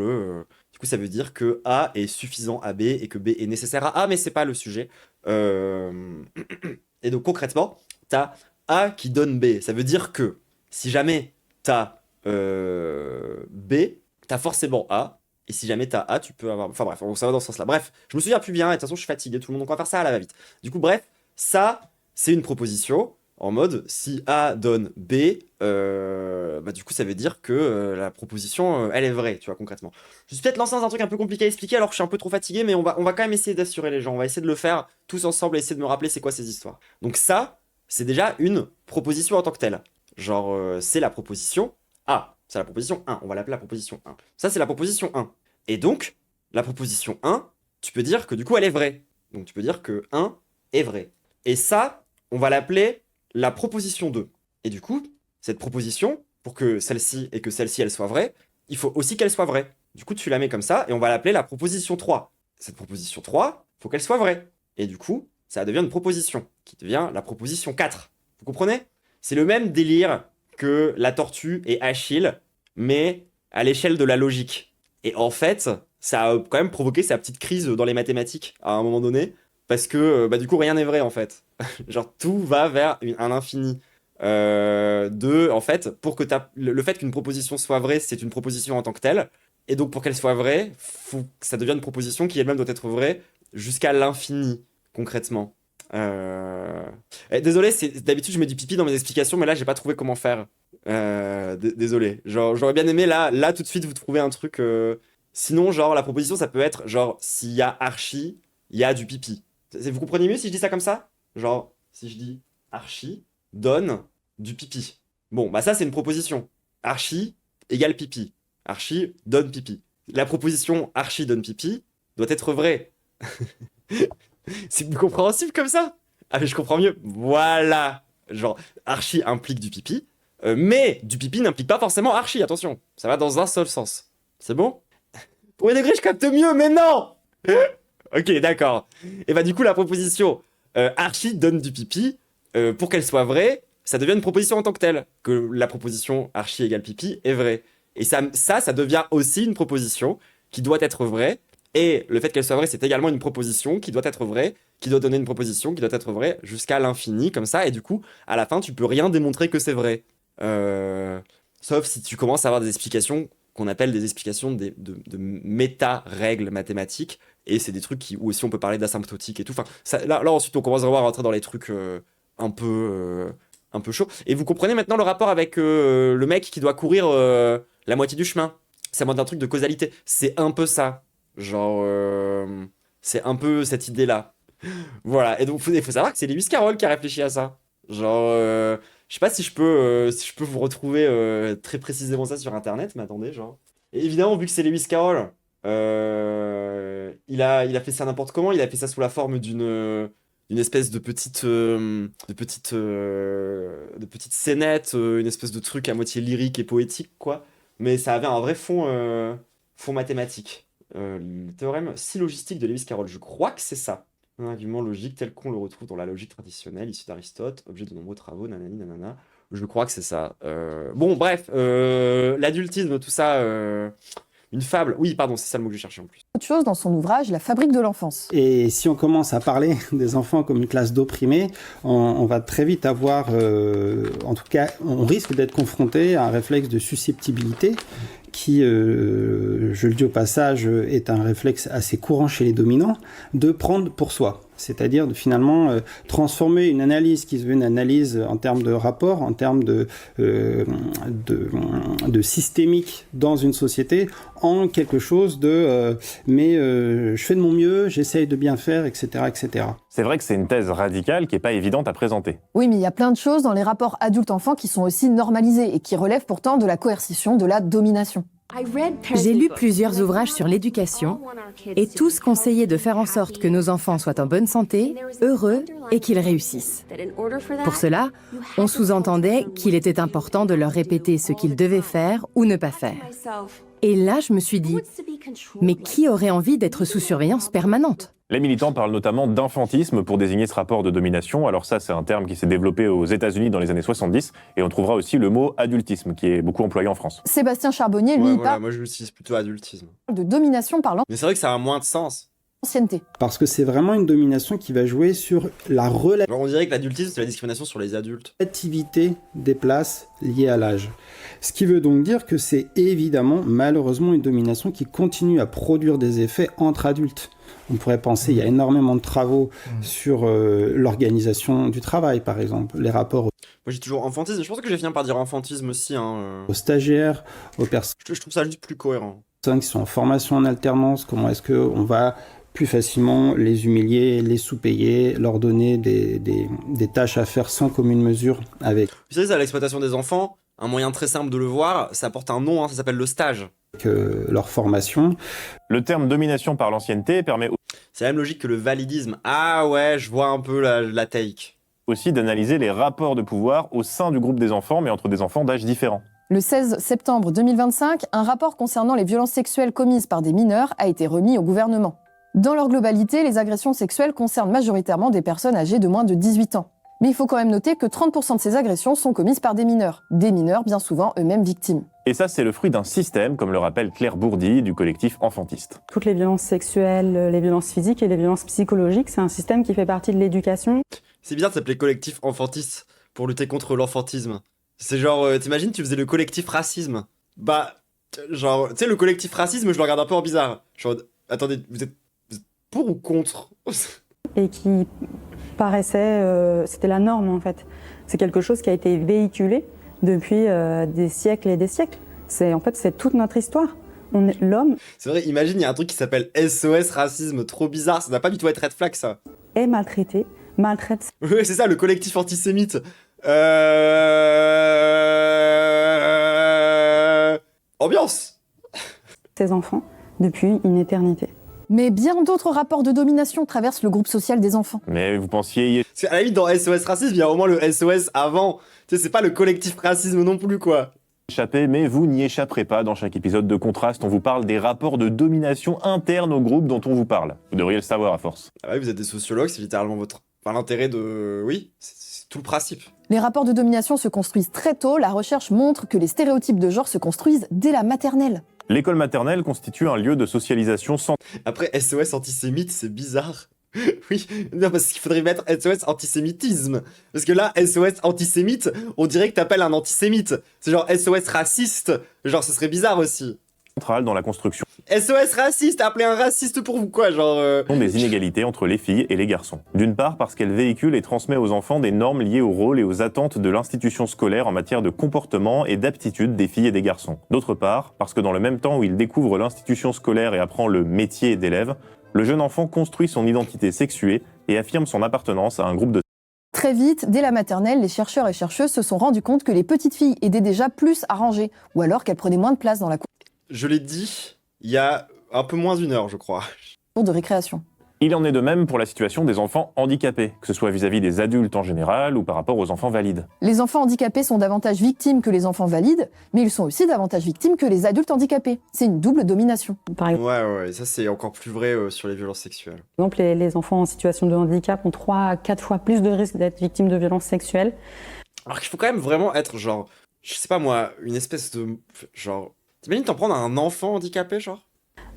du coup, ça veut dire que A est suffisant à B et que B est nécessaire à A, mais c'est pas le sujet. Et donc, concrètement, t'as A qui donne B. Ça veut dire que si jamais t'as B, t'as forcément A. Et si jamais t'as A, tu peux avoir... Enfin bref, ça va dans ce sens-là. Bref, je me souviens plus bien, et de toute façon, je suis fatigué, tout le monde, donc on va faire ça à la va-vite. Du coup, bref, ça, c'est une proposition, en mode, si A donne B, du coup, ça veut dire que la proposition, elle est vraie, tu vois, concrètement. Je suis peut-être lancé dans un truc un peu compliqué à expliquer, alors que je suis un peu trop fatigué, mais on va quand même essayer d'assurer les gens. On va essayer de le faire tous ensemble, et essayer de me rappeler c'est quoi ces histoires. Donc ça, c'est déjà une proposition en tant que telle. Genre, c'est la proposition A. C'est la proposition 1, on va l'appeler la proposition 1. Ça, c'est la proposition 1. Et donc, la proposition 1, tu peux dire que du coup, elle est vraie. Donc, tu peux dire que 1 est vrai. Et ça, on va l'appeler la proposition 2. Et du coup, cette proposition, pour que celle-ci et que celle-ci, elle soit vraie, il faut aussi qu'elle soit vraie. Du coup, tu la mets comme ça, et on va l'appeler la proposition 3. Cette proposition 3, il faut qu'elle soit vraie. Et du coup, ça devient une proposition, qui devient la proposition 4. Vous comprenez? C'est le même délire que la tortue et Achille, mais à l'échelle de la logique. Et en fait, ça a quand même provoqué sa petite crise dans les mathématiques à un moment donné, parce que du coup, rien n'est vrai en fait. Genre, tout va vers un infini. En fait, pour que le fait qu'une proposition soit vraie, c'est une proposition en tant que telle. Et donc, pour qu'elle soit vraie, faut que ça devienne une proposition qui elle-même doit être vraie jusqu'à l'infini, concrètement. Désolé, d'habitude je mets du pipi dans mes explications, mais là j'ai pas trouvé comment faire. Désolé. Genre, j'aurais bien aimé là tout de suite vous trouver un truc. Sinon, genre la proposition ça peut être genre s'il y a archi, il y a du pipi. Vous comprenez mieux si je dis ça comme ça? Genre, si je dis archi donne du pipi. Bon, bah ça c'est une proposition. Archi égale pipi. Archi donne pipi. La proposition archi donne pipi doit être vraie. C'est plus compréhensible comme ça? Ah mais je comprends mieux. Voilà. Genre, archi implique du pipi, mais du pipi n'implique pas forcément archi, attention. Ça va dans un seul sens. C'est bon? Pour degré, je capte mieux, mais non. Ok, d'accord. Et bah du coup, la proposition archi donne du pipi, pour qu'elle soit vraie, ça devient une proposition en tant que telle. Que la proposition archi égale pipi est vraie. Et ça devient aussi une proposition qui doit être vraie. Et le fait qu'elle soit vraie, c'est également une proposition qui doit être vraie, qui doit donner une proposition qui doit être vraie jusqu'à l'infini, comme ça. Et du coup, à la fin, tu peux rien démontrer que c'est vrai. Sauf si tu commences à avoir des explications qu'on appelle des explications de méta-règles mathématiques. Et c'est des trucs où aussi on peut parler d'asymptotique et tout. Enfin, là, ensuite, on commence vraiment à rentrer dans les trucs un peu chauds. Et vous comprenez maintenant le rapport avec le mec qui doit courir la moitié du chemin. Ça montre un truc de causalité. C'est un peu ça. Genre, c'est un peu cette idée-là. Voilà, et donc il faut savoir que c'est Lewis Carroll qui a réfléchi à ça. Genre, je sais pas si je peux vous retrouver très précisément ça sur internet, mais attendez, genre. Et évidemment, vu que c'est Lewis Carroll, il a fait ça n'importe comment, il a fait ça sous la forme d'une espèce de petite scénette, une espèce de truc à moitié lyrique et poétique, quoi. Mais ça avait un vrai fond mathématique. Le théorème syllogistique de Lewis Carroll, je crois que c'est ça. Un argument logique tel qu'on le retrouve dans la logique traditionnelle, issue d'Aristote, objet de nombreux travaux, nanani, nanana. Je crois que c'est ça. Bon, bref, l'adultisme, tout ça, une fable. Oui, pardon, c'est ça le mot que je cherchais en plus. Autre chose dans son ouvrage, La fabrique de l'enfance. Et si on commence à parler des enfants comme une classe d'opprimés, on va très vite avoir, en tout cas, on risque d'être confronté à un réflexe de susceptibilité qui, je le dis au passage, est un réflexe assez courant chez les dominants, de prendre pour soi. C'est-à-dire de finalement transformer une analyse qui se veut une analyse en termes de rapport, en termes de systémique dans une société, en quelque chose de je fais de mon mieux, j'essaye de bien faire, etc., etc. C'est vrai que c'est une thèse radicale qui n'est pas évidente à présenter. Oui, mais il y a plein de choses dans les rapports adulte-enfant qui sont aussi normalisées et qui relèvent pourtant de la coercition, de la domination. J'ai lu plusieurs ouvrages sur l'éducation et tous conseillaient de faire en sorte que nos enfants soient en bonne santé, heureux et qu'ils réussissent. Pour cela, on sous-entendait qu'il était important de leur répéter ce qu'ils devaient faire ou ne pas faire. Et là, je me suis dit, mais qui aurait envie d'être sous surveillance permanente ? Les militants parlent notamment d'infantisme pour désigner ce rapport de domination. Alors ça, c'est un terme qui s'est développé aux États-Unis dans les années 70. Et on trouvera aussi le mot adultisme, qui est beaucoup employé en France. Sébastien Charbonnier, lui, il parle moi je l'utilise plutôt adultisme. de domination par Mais c'est vrai que ça a moins de sens. l'ancienneté. Parce que c'est vraiment une domination qui va jouer sur la Alors on dirait que l'adultisme, c'est la discrimination sur les adultes. relativité des places liées à l'âge. Ce qui veut donc dire que c'est évidemment, malheureusement, une domination qui continue à produire des effets entre adultes. On pourrait penser, il y a énormément de travaux sur l'organisation du travail, par exemple, les rapports Moi j'ai toujours enfantisme, je pense que je vais finir par dire enfantisme aussi. aux stagiaires, aux personnes Je trouve ça juste plus cohérent. qui sont en formation en alternance, comment est-ce qu'on va plus facilement les humilier, les sous-payer, leur donner des tâches à faire sans commune mesure avec Vous savez, ça, l'exploitation des enfants, un moyen très simple de le voir, ça porte un nom, ça s'appelle le stage. leur formation. Le terme domination par l'ancienneté permet C'est la même logique que le validisme. Ah ouais, je vois un peu la take. aussi d'analyser les rapports de pouvoir au sein du groupe des enfants, mais entre des enfants d'âge différents. Le 16 septembre 2025, un rapport concernant les violences sexuelles commises par des mineurs a été remis au gouvernement. Dans leur globalité, les agressions sexuelles concernent majoritairement des personnes âgées de moins de 18 ans. Mais il faut quand même noter que 30% de ces agressions sont commises par des mineurs bien souvent eux-mêmes victimes. Et ça, c'est le fruit d'un système, comme le rappelle Claire Bourdi du collectif Enfantiste. Toutes les violences sexuelles, les violences physiques et les violences psychologiques, c'est un système qui fait partie de l'éducation. C'est bizarre de s'appeler collectif enfantiste pour lutter contre l'enfantisme. C'est genre, t'imagines, tu faisais le collectif racisme. Bah, genre, tu sais, le collectif racisme, je le regarde un peu en bizarre. Genre, attendez, vous êtes pour ou contre? Et qui paraissait, c'était la norme en fait. C'est quelque chose qui a été véhiculé depuis des siècles et des siècles. En fait, c'est toute notre histoire. On est l'homme. C'est vrai, imagine, il y a un truc qui s'appelle SOS racisme, trop bizarre, ça n'a pas du tout être red flag ça. Est maltraité, maltraite. Oui, c'est ça, le collectif antisémite. Ambiance. Ces enfants depuis une éternité. Mais bien d'autres rapports de domination traversent le groupe social des enfants. Mais vous pensiez... Parce qu'à la limite, dans SOS racisme, il y a au moins le SOS avant. Tu sais, c'est pas le collectif racisme non plus, quoi. Échapper, mais vous n'y échapperez pas. Dans chaque épisode de Contraste, on vous parle des rapports de domination interne au groupe dont on vous parle. Vous devriez le savoir à force. Ah oui, vous êtes des sociologues, c'est littéralement votre... Enfin, l'intérêt de... Oui, c'est tout le principe. Les rapports de domination se construisent très tôt. La recherche montre que les stéréotypes de genre se construisent dès la maternelle. L'école maternelle constitue un lieu de socialisation sans... Après, SOS antisémite, c'est bizarre. Oui, non, parce qu'il faudrait mettre SOS antisémitisme. Parce que là, SOS antisémite, on dirait que t'appelles un antisémite. C'est genre SOS raciste. Genre, ce serait bizarre aussi. Centrale dans la construction. SOS raciste, appelez un raciste pour vous, quoi, genre... Des inégalités entre les filles et les garçons. D'une part, parce qu'elle véhicule et transmet aux enfants des normes liées au rôle et aux attentes de l'institution scolaire en matière de comportement et d'aptitude des filles et des garçons. D'autre part, parce que dans le même temps où il découvre l'institution scolaire et apprend le métier d'élève, le jeune enfant construit son identité sexuée et affirme son appartenance à un groupe de... Très vite, dès la maternelle, les chercheurs et chercheuses se sont rendus compte que les petites filles aidaient déjà plus à ranger, ou alors qu'elles prenaient moins de place dans la cour Je l'ai dit, il y a un peu moins d'une heure, je crois. de récréation. Il en est de même pour la situation des enfants handicapés, que ce soit vis-à-vis des adultes en général ou par rapport aux enfants valides. Les enfants handicapés sont davantage victimes que les enfants valides, mais ils sont aussi davantage victimes que les adultes handicapés. C'est une double domination. Par exemple, Ouais, ça c'est encore plus vrai sur les violences sexuelles. les enfants en situation de handicap ont 3 à 4 fois plus de risques d'être victimes de violences sexuelles. Alors qu'il faut quand même vraiment être genre, je sais pas moi, une espèce de... genre... T'imagines t'en prendre à un enfant handicapé, genre?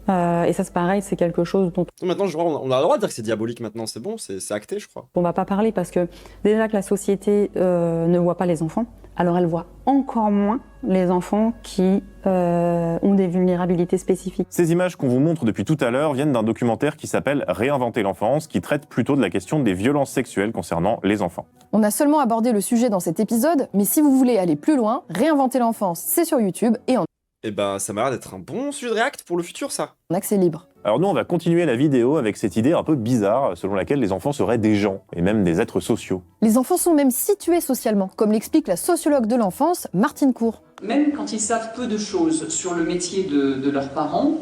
Et ça, c'est pareil, c'est quelque chose dont Maintenant, on a le droit de dire que c'est diabolique maintenant, c'est bon, c'est acté, je crois. on va pas parler parce que déjà que la société ne voit pas les enfants, alors elle voit encore moins les enfants qui ont des vulnérabilités spécifiques. Ces images qu'on vous montre depuis tout à l'heure viennent d'un documentaire qui s'appelle Réinventer l'enfance, qui traite plutôt de la question des violences sexuelles concernant les enfants. On a seulement abordé le sujet dans cet épisode, mais si vous voulez aller plus loin, Réinventer l'enfance, c'est sur YouTube et en Et bah, ça m'a l'air d'être un bon sujet de React pour le futur, ça. accès libre. Alors nous, on va continuer la vidéo avec cette idée un peu bizarre, selon laquelle les enfants seraient des gens, et même des êtres sociaux. Les enfants sont même situés socialement, comme l'explique la sociologue de l'enfance, Martine Cour. Même quand ils savent peu de choses sur le métier de leurs parents,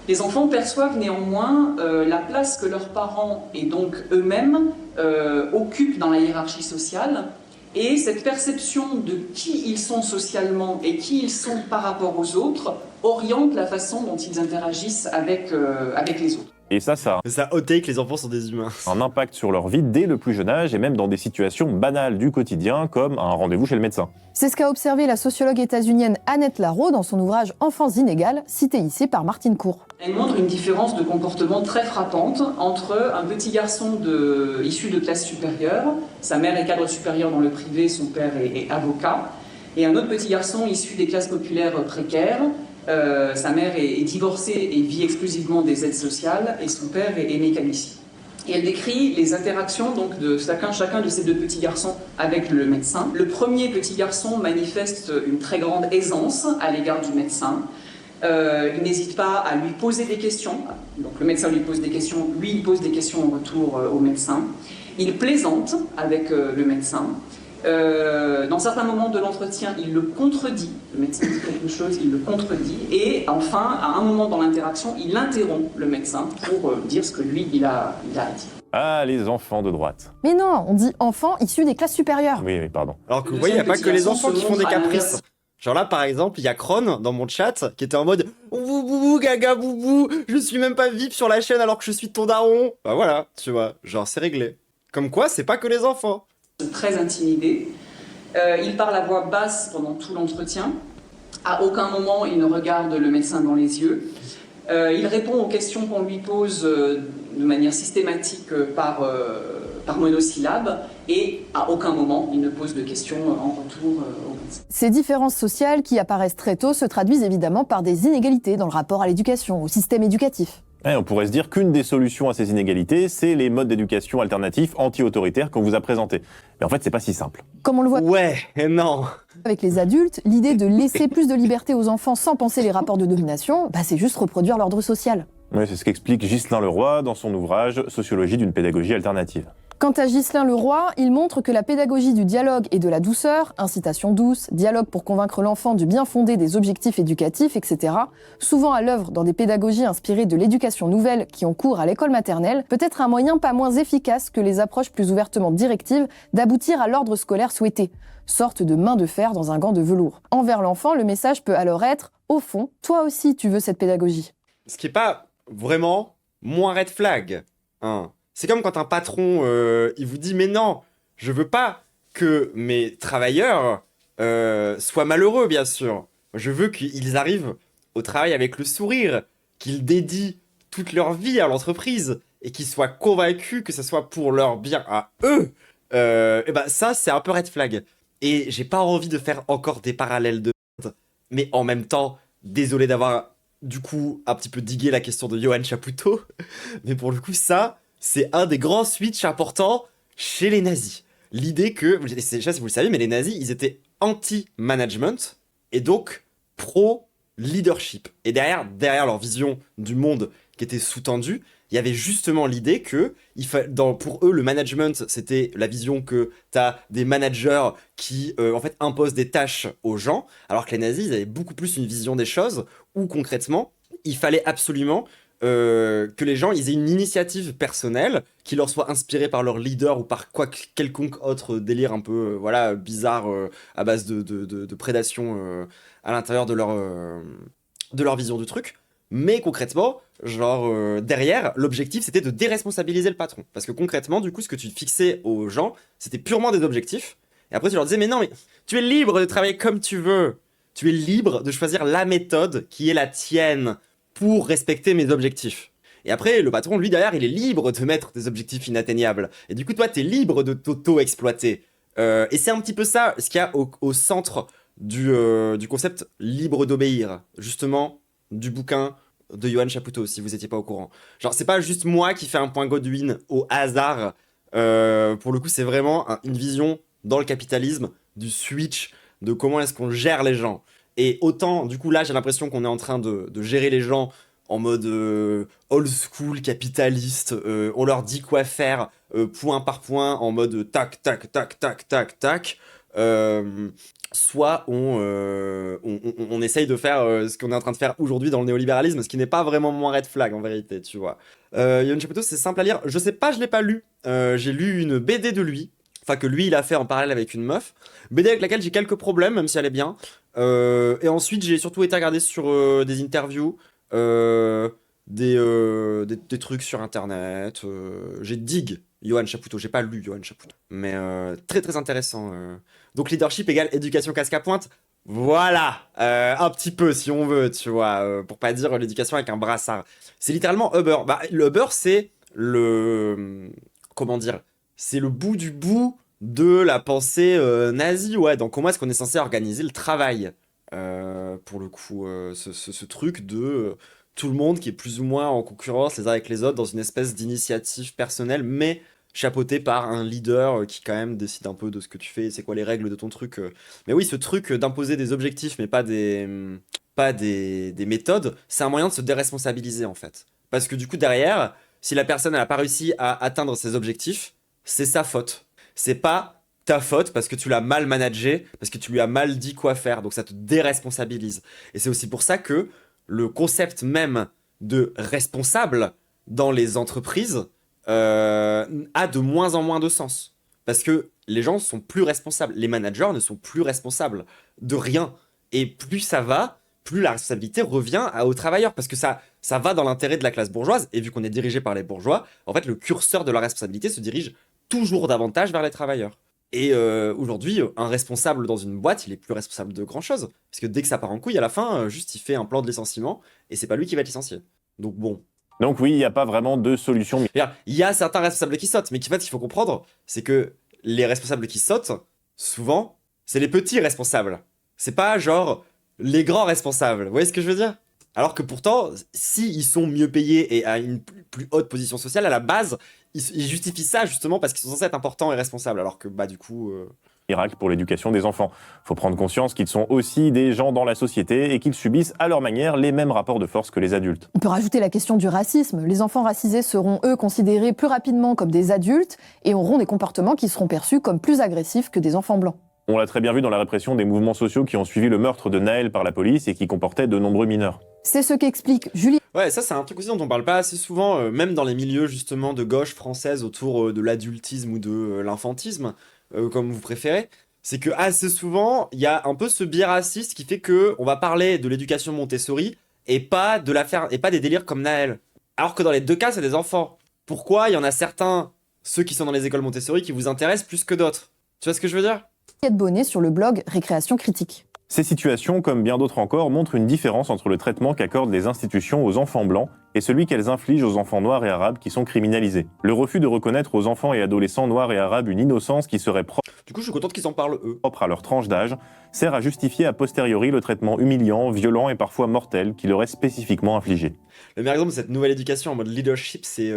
les enfants perçoivent néanmoins la place que leurs parents et donc eux-mêmes occupent dans la hiérarchie sociale. Et cette perception de qui ils sont socialement et qui ils sont par rapport aux autres oriente la façon dont ils interagissent avec les autres. Et ça ôte que les enfants sont des humains. Un impact sur leur vie dès le plus jeune âge et même dans des situations banales du quotidien comme un rendez-vous chez le médecin. C'est ce qu'a observé la sociologue états-unienne Annette Larreau dans son ouvrage Enfants inégales, cité ici par Martine Cour. Elle montre une différence de comportement très frappante entre un petit garçon issu de classe supérieure, sa mère est cadre supérieur dans le privé, son père est avocat, et un autre petit garçon issu des classes populaires précaires. Sa mère est divorcée et vit exclusivement des aides sociales et son père est mécanicien. Et elle décrit les interactions donc, de chacun de ces deux petits garçons avec le médecin. Le premier petit garçon manifeste une très grande aisance à l'égard du médecin. Il n'hésite pas à lui poser des questions. Donc le médecin lui pose des questions, lui il pose des questions en retour au médecin. Il plaisante avec le médecin. Dans certains moments de l'entretien, il le contredit. Le médecin dit quelque chose, il le contredit. Et enfin, à un moment dans l'interaction, il interrompt le médecin pour dire ce que lui, il a dit. Ah, les enfants de droite. Mais non, on dit enfants issus des classes supérieures. Oui, pardon. Alors que vous voyez, il n'y a pas que les enfants qui font des caprices. Genre là, par exemple, il y a Kron dans mon chat qui était en mode « Boubou, gaga, boubou, je suis même pas VIP sur la chaîne alors que je suis ton daron !» Bah voilà, tu vois, genre c'est réglé. Comme quoi, c'est pas que les enfants. Très intimidé. Il parle à voix basse pendant tout l'entretien. À aucun moment, il ne regarde le médecin dans les yeux. Il répond aux questions qu'on lui pose de manière systématique par monosyllabe. Et à aucun moment, il ne pose de questions en retour au médecin. Ces différences sociales qui apparaissent très tôt se traduisent évidemment par des inégalités dans le rapport à l'éducation, au système éducatif. On pourrait se dire qu'une des solutions à ces inégalités, c'est les modes d'éducation alternatifs anti-autoritaires qu'on vous a présentés. Mais en fait, c'est pas si simple. Comme on le voit non. Avec les adultes, l'idée de laisser plus de liberté aux enfants sans penser les rapports de domination, c'est juste reproduire l'ordre social. Oui, c'est ce qu'explique Ghislain Leroy dans son ouvrage « Sociologie d'une pédagogie alternative ». Quant à Ghislain Leroy, il montre que la pédagogie du dialogue et de la douceur, incitation douce, dialogue pour convaincre l'enfant du bien fondé des objectifs éducatifs, etc., souvent à l'œuvre dans des pédagogies inspirées de l'éducation nouvelle qui ont cours à l'école maternelle, peut être un moyen pas moins efficace que les approches plus ouvertement directives d'aboutir à l'ordre scolaire souhaité, sorte de main de fer dans un gant de velours. Envers l'enfant, le message peut alors être « Au fond, toi aussi tu veux cette pédagogie ». Ce qui est pas vraiment moins red flag, hein. C'est comme quand un patron, il vous dit « Mais non, je veux pas que mes travailleurs soient malheureux, bien sûr. Je veux qu'ils arrivent au travail avec le sourire, qu'ils dédient toute leur vie à l'entreprise et qu'ils soient convaincus que ce soit pour leur bien à eux. » Ça, c'est un peu red flag. Et j'ai pas envie de faire encore des parallèles de merde, mais en même temps, désolé d'avoir, du coup, un petit peu digué la question de Johan Chapoutot. Mais pour le coup, ça... c'est un des grands switches importants chez les nazis. L'idée que, je ne sais pas si vous le savez, mais les nazis, ils étaient anti-management et donc pro-leadership. Et derrière leur vision du monde qui était sous-tendue, il y avait justement l'idée que, pour eux, le management, c'était la vision que tu as des managers qui, en fait, imposent des tâches aux gens, alors que les nazis, ils avaient beaucoup plus une vision des choses où, concrètement, il fallait absolument... que les gens ils aient une initiative personnelle qui leur soit inspirée par leur leader ou par quelconque autre délire un peu bizarre à base de prédation à l'intérieur de leur vision du truc. Mais concrètement, derrière, l'objectif c'était de déresponsabiliser le patron. Parce que concrètement, du coup, ce que tu fixais aux gens, c'était purement des objectifs. Et après, tu leur disais, mais non, mais tu es libre de travailler comme tu veux. Tu es libre de choisir la méthode qui est la tienne pour respecter mes objectifs. Et après, le patron, lui, derrière, il est libre de mettre des objectifs inatteignables. Et du coup, toi, t'es libre de t'auto-exploiter. Et c'est un petit peu ça, ce qu'il y a au centre du concept libre d'obéir. Justement, du bouquin de Johan Chapoutot, si vous étiez pas au courant. Genre, c'est pas juste moi qui fais un point Godwin au hasard. Pour le coup, c'est vraiment une vision dans le capitalisme du switch, de comment est-ce qu'on gère les gens. Et autant, du coup, là, j'ai l'impression qu'on est en train de gérer les gens en mode old school, capitaliste. On leur dit quoi faire, point par point, en mode tac, tac, tac, tac, tac, tac. soit on essaye de faire ce qu'on est en train de faire aujourd'hui dans le néolibéralisme, ce qui n'est pas vraiment moins red flag en vérité, tu vois. Yohan Chapoutot, c'est simple à lire. Je sais pas, je l'ai pas lu. J'ai lu une BD de lui, enfin que lui il a fait en parallèle avec une meuf. BD avec laquelle j'ai quelques problèmes, même si elle est bien. Et ensuite j'ai surtout été regarder sur des interviews, des trucs sur internet. J'ai dig Yohan Chapoutot, j'ai pas lu Yohan Chapoutot, mais très très intéressant. Donc leadership égale éducation casque à pointe. Voilà, un petit peu si on veut, tu vois, pour pas dire l'éducation avec un brassard. C'est littéralement Uber. Bah, le Uber, c'est comment dire, c'est le bout du bout de la pensée nazie, ouais. Donc comment est-ce qu'on est censé organiser le travail pour le coup, ce truc de tout le monde qui est plus ou moins en concurrence les uns avec les autres dans une espèce d'initiative personnelle, mais chapeauté par un leader qui quand même décide un peu de ce que tu fais, c'est quoi les règles de ton truc. Mais oui, ce truc d'imposer des objectifs mais pas des méthodes, c'est un moyen de se déresponsabiliser en fait. Parce que du coup derrière, si la personne n'a pas réussi à atteindre ses objectifs, c'est sa faute. C'est pas ta faute parce que tu l'as mal managé, parce que tu lui as mal dit quoi faire, donc ça te déresponsabilise. Et c'est aussi pour ça que le concept même de responsable dans les entreprises a de moins en moins de sens. Parce que les gens sont plus responsables. Les managers ne sont plus responsables de rien. Et plus ça va, plus la responsabilité revient aux travailleurs. Parce que ça va dans l'intérêt de la classe bourgeoise. Et vu qu'on est dirigé par les bourgeois, en fait, le curseur de la responsabilité se dirige toujours davantage vers les travailleurs. Et aujourd'hui, un responsable dans une boîte, il est plus responsable de grand-chose. Parce que dès que ça part en couille, à la fin, juste il fait un plan de licenciement. Et c'est pas lui qui va être licencié. Donc bon... Donc oui, il n'y a pas vraiment de solution. Il y a certains responsables qui sautent, mais en fait, il faut comprendre, c'est que les responsables qui sautent, souvent, c'est les petits responsables. C'est pas genre les grands responsables. Vous voyez ce que je veux dire? Alors que pourtant, s'ils sont mieux payés et à une plus haute position sociale, à la base, ils justifient ça justement parce qu'ils sont censés être importants et responsables. Alors que bah du coup... Miracle pour l'éducation des enfants. Il faut prendre conscience qu'ils sont aussi des gens dans la société et qu'ils subissent à leur manière les mêmes rapports de force que les adultes. On peut rajouter la question du racisme. Les enfants racisés seront, eux, considérés plus rapidement comme des adultes et auront des comportements qui seront perçus comme plus agressifs que des enfants blancs. On l'a très bien vu dans la répression des mouvements sociaux qui ont suivi le meurtre de Naël par la police et qui comportaient de nombreux mineurs. C'est ce qu'explique Julie. Ouais, ça c'est un truc aussi dont on parle pas assez souvent, même dans les milieux justement de gauche française autour de l'adultisme ou de l'infantisme, comme vous préférez. C'est que assez souvent, il y a un peu ce biais raciste qui fait que on va parler de l'éducation Montessori et pas des délires comme Naël. Alors que dans les deux cas, c'est des enfants. Pourquoi il y en a certains, ceux qui sont dans les écoles Montessori, qui vous intéressent plus que d'autres? Tu vois ce que je veux dire? Bonnet sur le blog Récréation Critique. Ces situations, comme bien d'autres encore, montrent une différence entre le traitement qu'accordent les institutions aux enfants blancs et celui qu'elles infligent aux enfants noirs et arabes qui sont criminalisés. Le refus de reconnaître aux enfants et adolescents noirs et arabes une innocence qui serait propre... Du coup, je suis content qu'ils en parlent, eux. ...propre à leur tranche d'âge, sert à justifier a posteriori le traitement humiliant, violent et parfois mortel qui leur est spécifiquement infligé. Le meilleur exemple de cette nouvelle éducation en mode leadership, c'est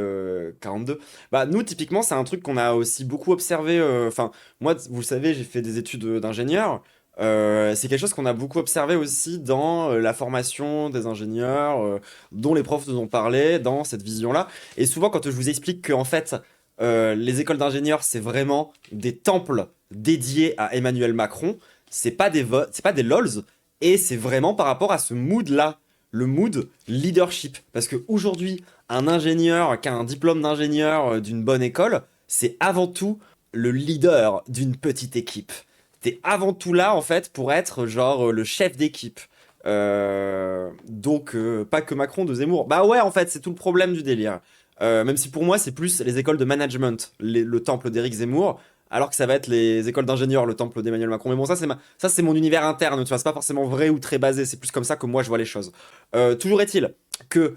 42. Bah, nous, typiquement, c'est un truc qu'on a aussi beaucoup observé. Enfin, moi, vous le savez, j'ai fait des études d'ingénieur. C'est quelque chose qu'on a beaucoup observé aussi dans la formation des ingénieurs, dont les profs nous ont parlé, dans cette vision-là. Et souvent, quand je vous explique que en fait, les écoles d'ingénieurs, c'est vraiment des temples dédiés à Emmanuel Macron, c'est pas des LOLs, et c'est vraiment par rapport à ce mood-là, le mood leadership. Parce qu'aujourd'hui, un ingénieur qui a un diplôme d'ingénieur d'une bonne école, c'est avant tout le leader d'une petite équipe. T'es avant tout là, en fait, pour être, genre, le chef d'équipe. Donc, pas que Macron de Zemmour. Bah ouais, en fait, c'est tout le problème du délire. Même si pour moi, c'est plus les écoles de management, le temple d'Éric Zemmour, alors que ça va être les écoles d'ingénieurs, le temple d'Emmanuel Macron. Mais bon, ça, c'est mon univers interne, tu vois, c'est pas forcément vrai ou très basé, c'est plus comme ça que moi, je vois les choses. Toujours est-il que,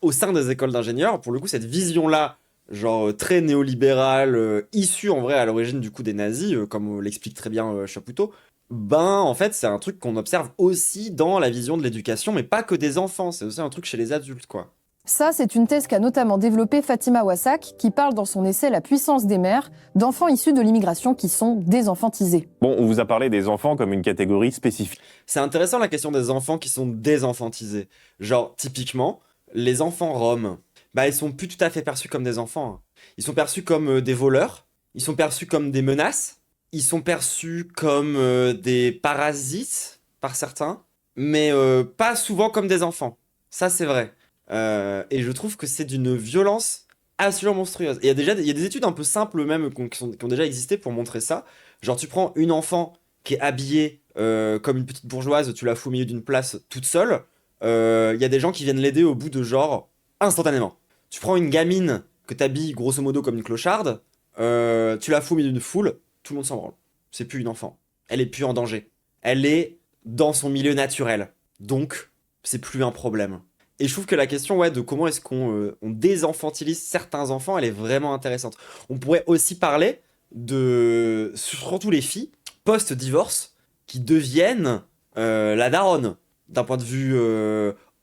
au sein des écoles d'ingénieurs, pour le coup, cette vision-là, genre très néolibéral, issu en vrai à l'origine du coup des nazis, comme l'explique très bien Chapoutot, ben en fait c'est un truc qu'on observe aussi dans la vision de l'éducation, mais pas que des enfants, c'est aussi un truc chez les adultes quoi. Ça, c'est une thèse qu'a notamment développée Fatima Wassak, qui parle dans son essai La puissance des mères, d'enfants issus de l'immigration qui sont désenfantisés. Bon, on vous a parlé des enfants comme une catégorie spécifique. C'est intéressant la question des enfants qui sont désenfantisés. Genre, typiquement, les enfants roms, bah ils sont plus tout à fait perçus comme des enfants. Ils sont perçus comme des voleurs, ils sont perçus comme des menaces, ils sont perçus comme des parasites par certains, mais pas souvent comme des enfants. Ça, c'est vrai. Et je trouve que c'est d'une violence absolument monstrueuse. Et il y a des études un peu simples même qui ont déjà existé pour montrer ça. Genre, tu prends une enfant qui est habillée comme une petite bourgeoise, tu la fous au milieu d'une place toute seule. Il y a des gens qui viennent l'aider au bout de genre instantanément. Tu prends une gamine que t'habilles grosso modo comme une clocharde, tu la fous au milieu d'une foule, tout le monde s'en branle. C'est plus une enfant. Elle est plus en danger. Elle est dans son milieu naturel. Donc, c'est plus un problème. Et je trouve que la question de comment est-ce qu'on désenfantilise certains enfants, elle est vraiment intéressante. On pourrait aussi parler de, surtout les filles, post-divorce, qui deviennent la daronne, d'un point de vue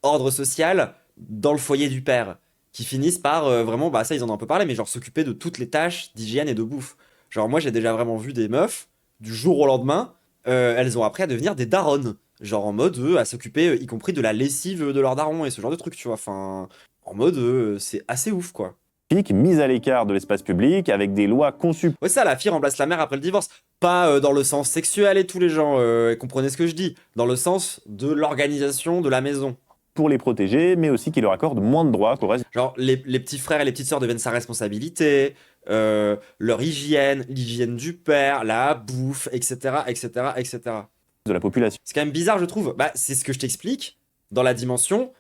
ordre social, dans le foyer du père, qui finissent par vraiment, bah ça ils en ont un peu parlé, mais genre s'occuper de toutes les tâches d'hygiène et de bouffe. Genre moi j'ai déjà vraiment vu des meufs, du jour au lendemain, elles ont appris à devenir des daronnes. Genre en mode à s'occuper y compris de la lessive de leur daron et ce genre de trucs, tu vois. Enfin, en mode c'est assez ouf quoi. Mise à l'écart de l'espace public avec des lois conçues. Ouais, ça, la fille remplace la mère après le divorce. Pas dans le sens sexuel et tous les gens, comprenez ce que je dis. Dans le sens de l'organisation de la maison. Pour les protéger, mais aussi qui leur accorde moins de droits qu'au reste. Genre, les petits frères et les petites sœurs deviennent sa responsabilité, leur hygiène, l'hygiène du père, la bouffe, etc., etc., etc. De la population. C'est quand même bizarre, je trouve. Bah, c'est ce que je t'explique dans la dimension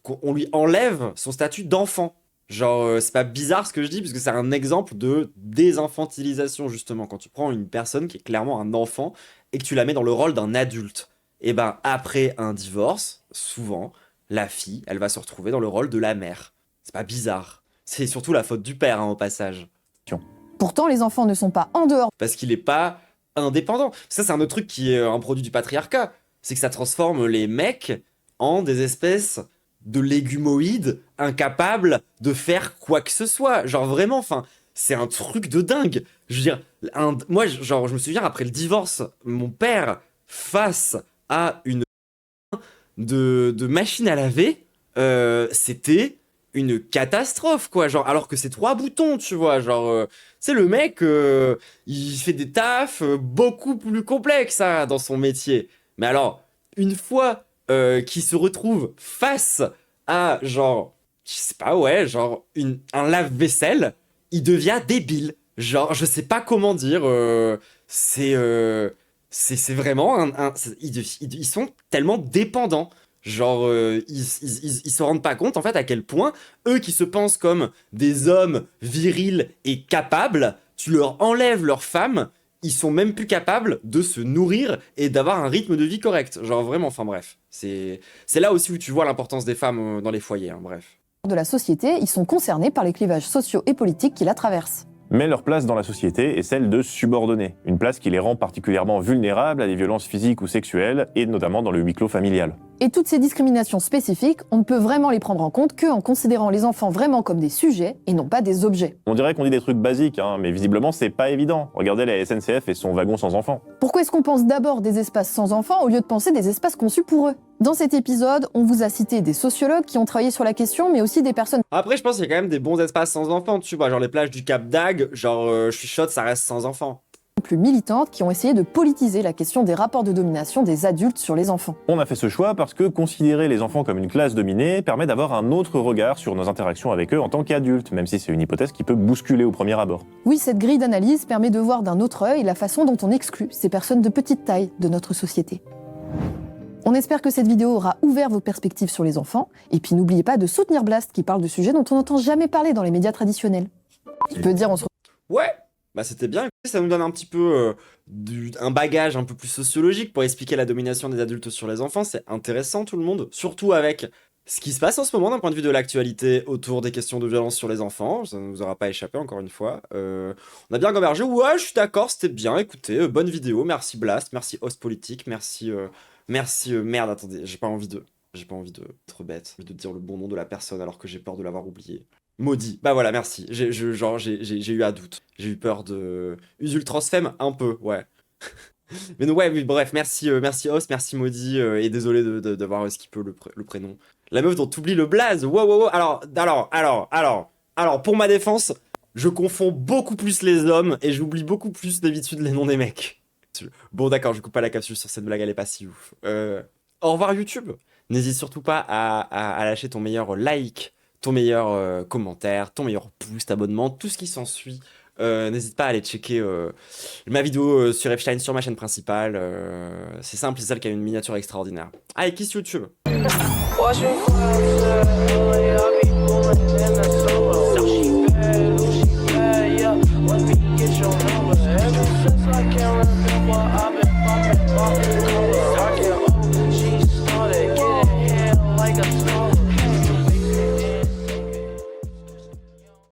qu'on lui enlève son statut d'enfant. Genre, c'est pas bizarre ce que je dis, puisque c'est un exemple de désinfantilisation, justement. Quand tu prends une personne qui est clairement un enfant et que tu la mets dans le rôle d'un adulte. Et ben, après un divorce, souvent, la fille, elle va se retrouver dans le rôle de la mère. C'est pas bizarre. C'est surtout la faute du père, au passage. Pourtant, les enfants ne sont pas en dehors. Parce qu'il est pas indépendant. Ça, c'est un autre truc qui est un produit du patriarcat. C'est que ça transforme les mecs en des espèces de légumoïdes incapables de faire quoi que ce soit. Genre vraiment, enfin, c'est un truc de dingue. Je veux dire, moi, genre, je me souviens, après le divorce, mon père, face à une de machine à laver, c'était une catastrophe, quoi. Genre, alors que c'est 3 boutons, tu vois. Genre, c'est le mec, il fait des tafs beaucoup plus complexes dans son métier. Mais alors, une fois qu'il se retrouve face à, genre, je sais pas, ouais, genre, un lave-vaisselle, il devient débile. Genre, je sais pas comment dire, c'est vraiment ils sont tellement dépendants. Genre, ils se rendent pas compte, en fait, à quel point, eux qui se pensent comme des hommes virils et capables, tu leur enlèves leur femme, ils sont même plus capables de se nourrir et d'avoir un rythme de vie correct. Genre, vraiment, enfin bref. C'est là aussi où tu vois l'importance des femmes dans les foyers, bref. De la société, ils sont concernés par les clivages sociaux et politiques qui la traversent. Mais leur place dans la société est celle de subordonnés, une place qui les rend particulièrement vulnérables à des violences physiques ou sexuelles, et notamment dans le huis clos familial. Et toutes ces discriminations spécifiques, on ne peut vraiment les prendre en compte qu'en considérant les enfants vraiment comme des sujets et non pas des objets. On dirait qu'on dit des trucs basiques, mais visiblement c'est pas évident. Regardez la SNCF et son wagon sans enfants. Pourquoi est-ce qu'on pense d'abord des espaces sans enfants au lieu de penser des espaces conçus pour eux ? Dans cet épisode, on vous a cité des sociologues qui ont travaillé sur la question, mais aussi des personnes... Après, je pense qu'il y a quand même des bons espaces sans enfants, tu vois, genre les plages du Cap d'Agde, genre je suis chaude, ça reste sans enfants. Plus militantes qui ont essayé de politiser la question des rapports de domination des adultes sur les enfants. On a fait ce choix parce que considérer les enfants comme une classe dominée permet d'avoir un autre regard sur nos interactions avec eux en tant qu'adultes, même si c'est une hypothèse qui peut bousculer au premier abord. Oui, cette grille d'analyse permet de voir d'un autre œil la façon dont on exclut ces personnes de petite taille de notre société. On espère que cette vidéo aura ouvert vos perspectives sur les enfants, et puis n'oubliez pas de soutenir Blast qui parle de sujets dont on n'entend jamais parler dans les médias traditionnels. Je peux dire, on se... Ouais, bah c'était bien, ça nous donne un petit peu un bagage un peu plus sociologique pour expliquer la domination des adultes sur les enfants, c'est intéressant tout le monde, surtout avec ce qui se passe en ce moment d'un point de vue de l'actualité autour des questions de violence sur les enfants, ça ne vous aura pas échappé encore une fois. On a bien convergé, ouais je suis d'accord, c'était bien, écoutez, bonne vidéo, merci Blast, merci Host Politique, merci, merde attendez, j'ai pas envie d'être bête, de dire le bon nom de la personne alors que j'ai peur de l'avoir oublié. Maudit. Bah voilà, merci. J'ai eu un doute. J'ai eu peur de... Usultransfem, un peu, ouais. Mais non, ouais, bref, merci Host, merci Maudit, et désolé d'avoir skippé le prénom. La meuf dont t'oublies le blaze, wow. Alors, pour ma défense, je confonds beaucoup plus les hommes et j'oublie beaucoup plus d'habitude les noms des mecs. Bon d'accord, je coupe pas la capsule sur cette blague, elle est pas si ouf. Au revoir YouTube. N'hésite surtout pas à lâcher ton meilleur like, ton meilleur commentaire, ton meilleur pouce, abonnement, tout ce qui s'ensuit. N'hésite pas à aller checker ma vidéo sur Epstein sur ma chaîne principale. C'est simple, c'est celle qui a une miniature extraordinaire. Allez, kiss YouTube.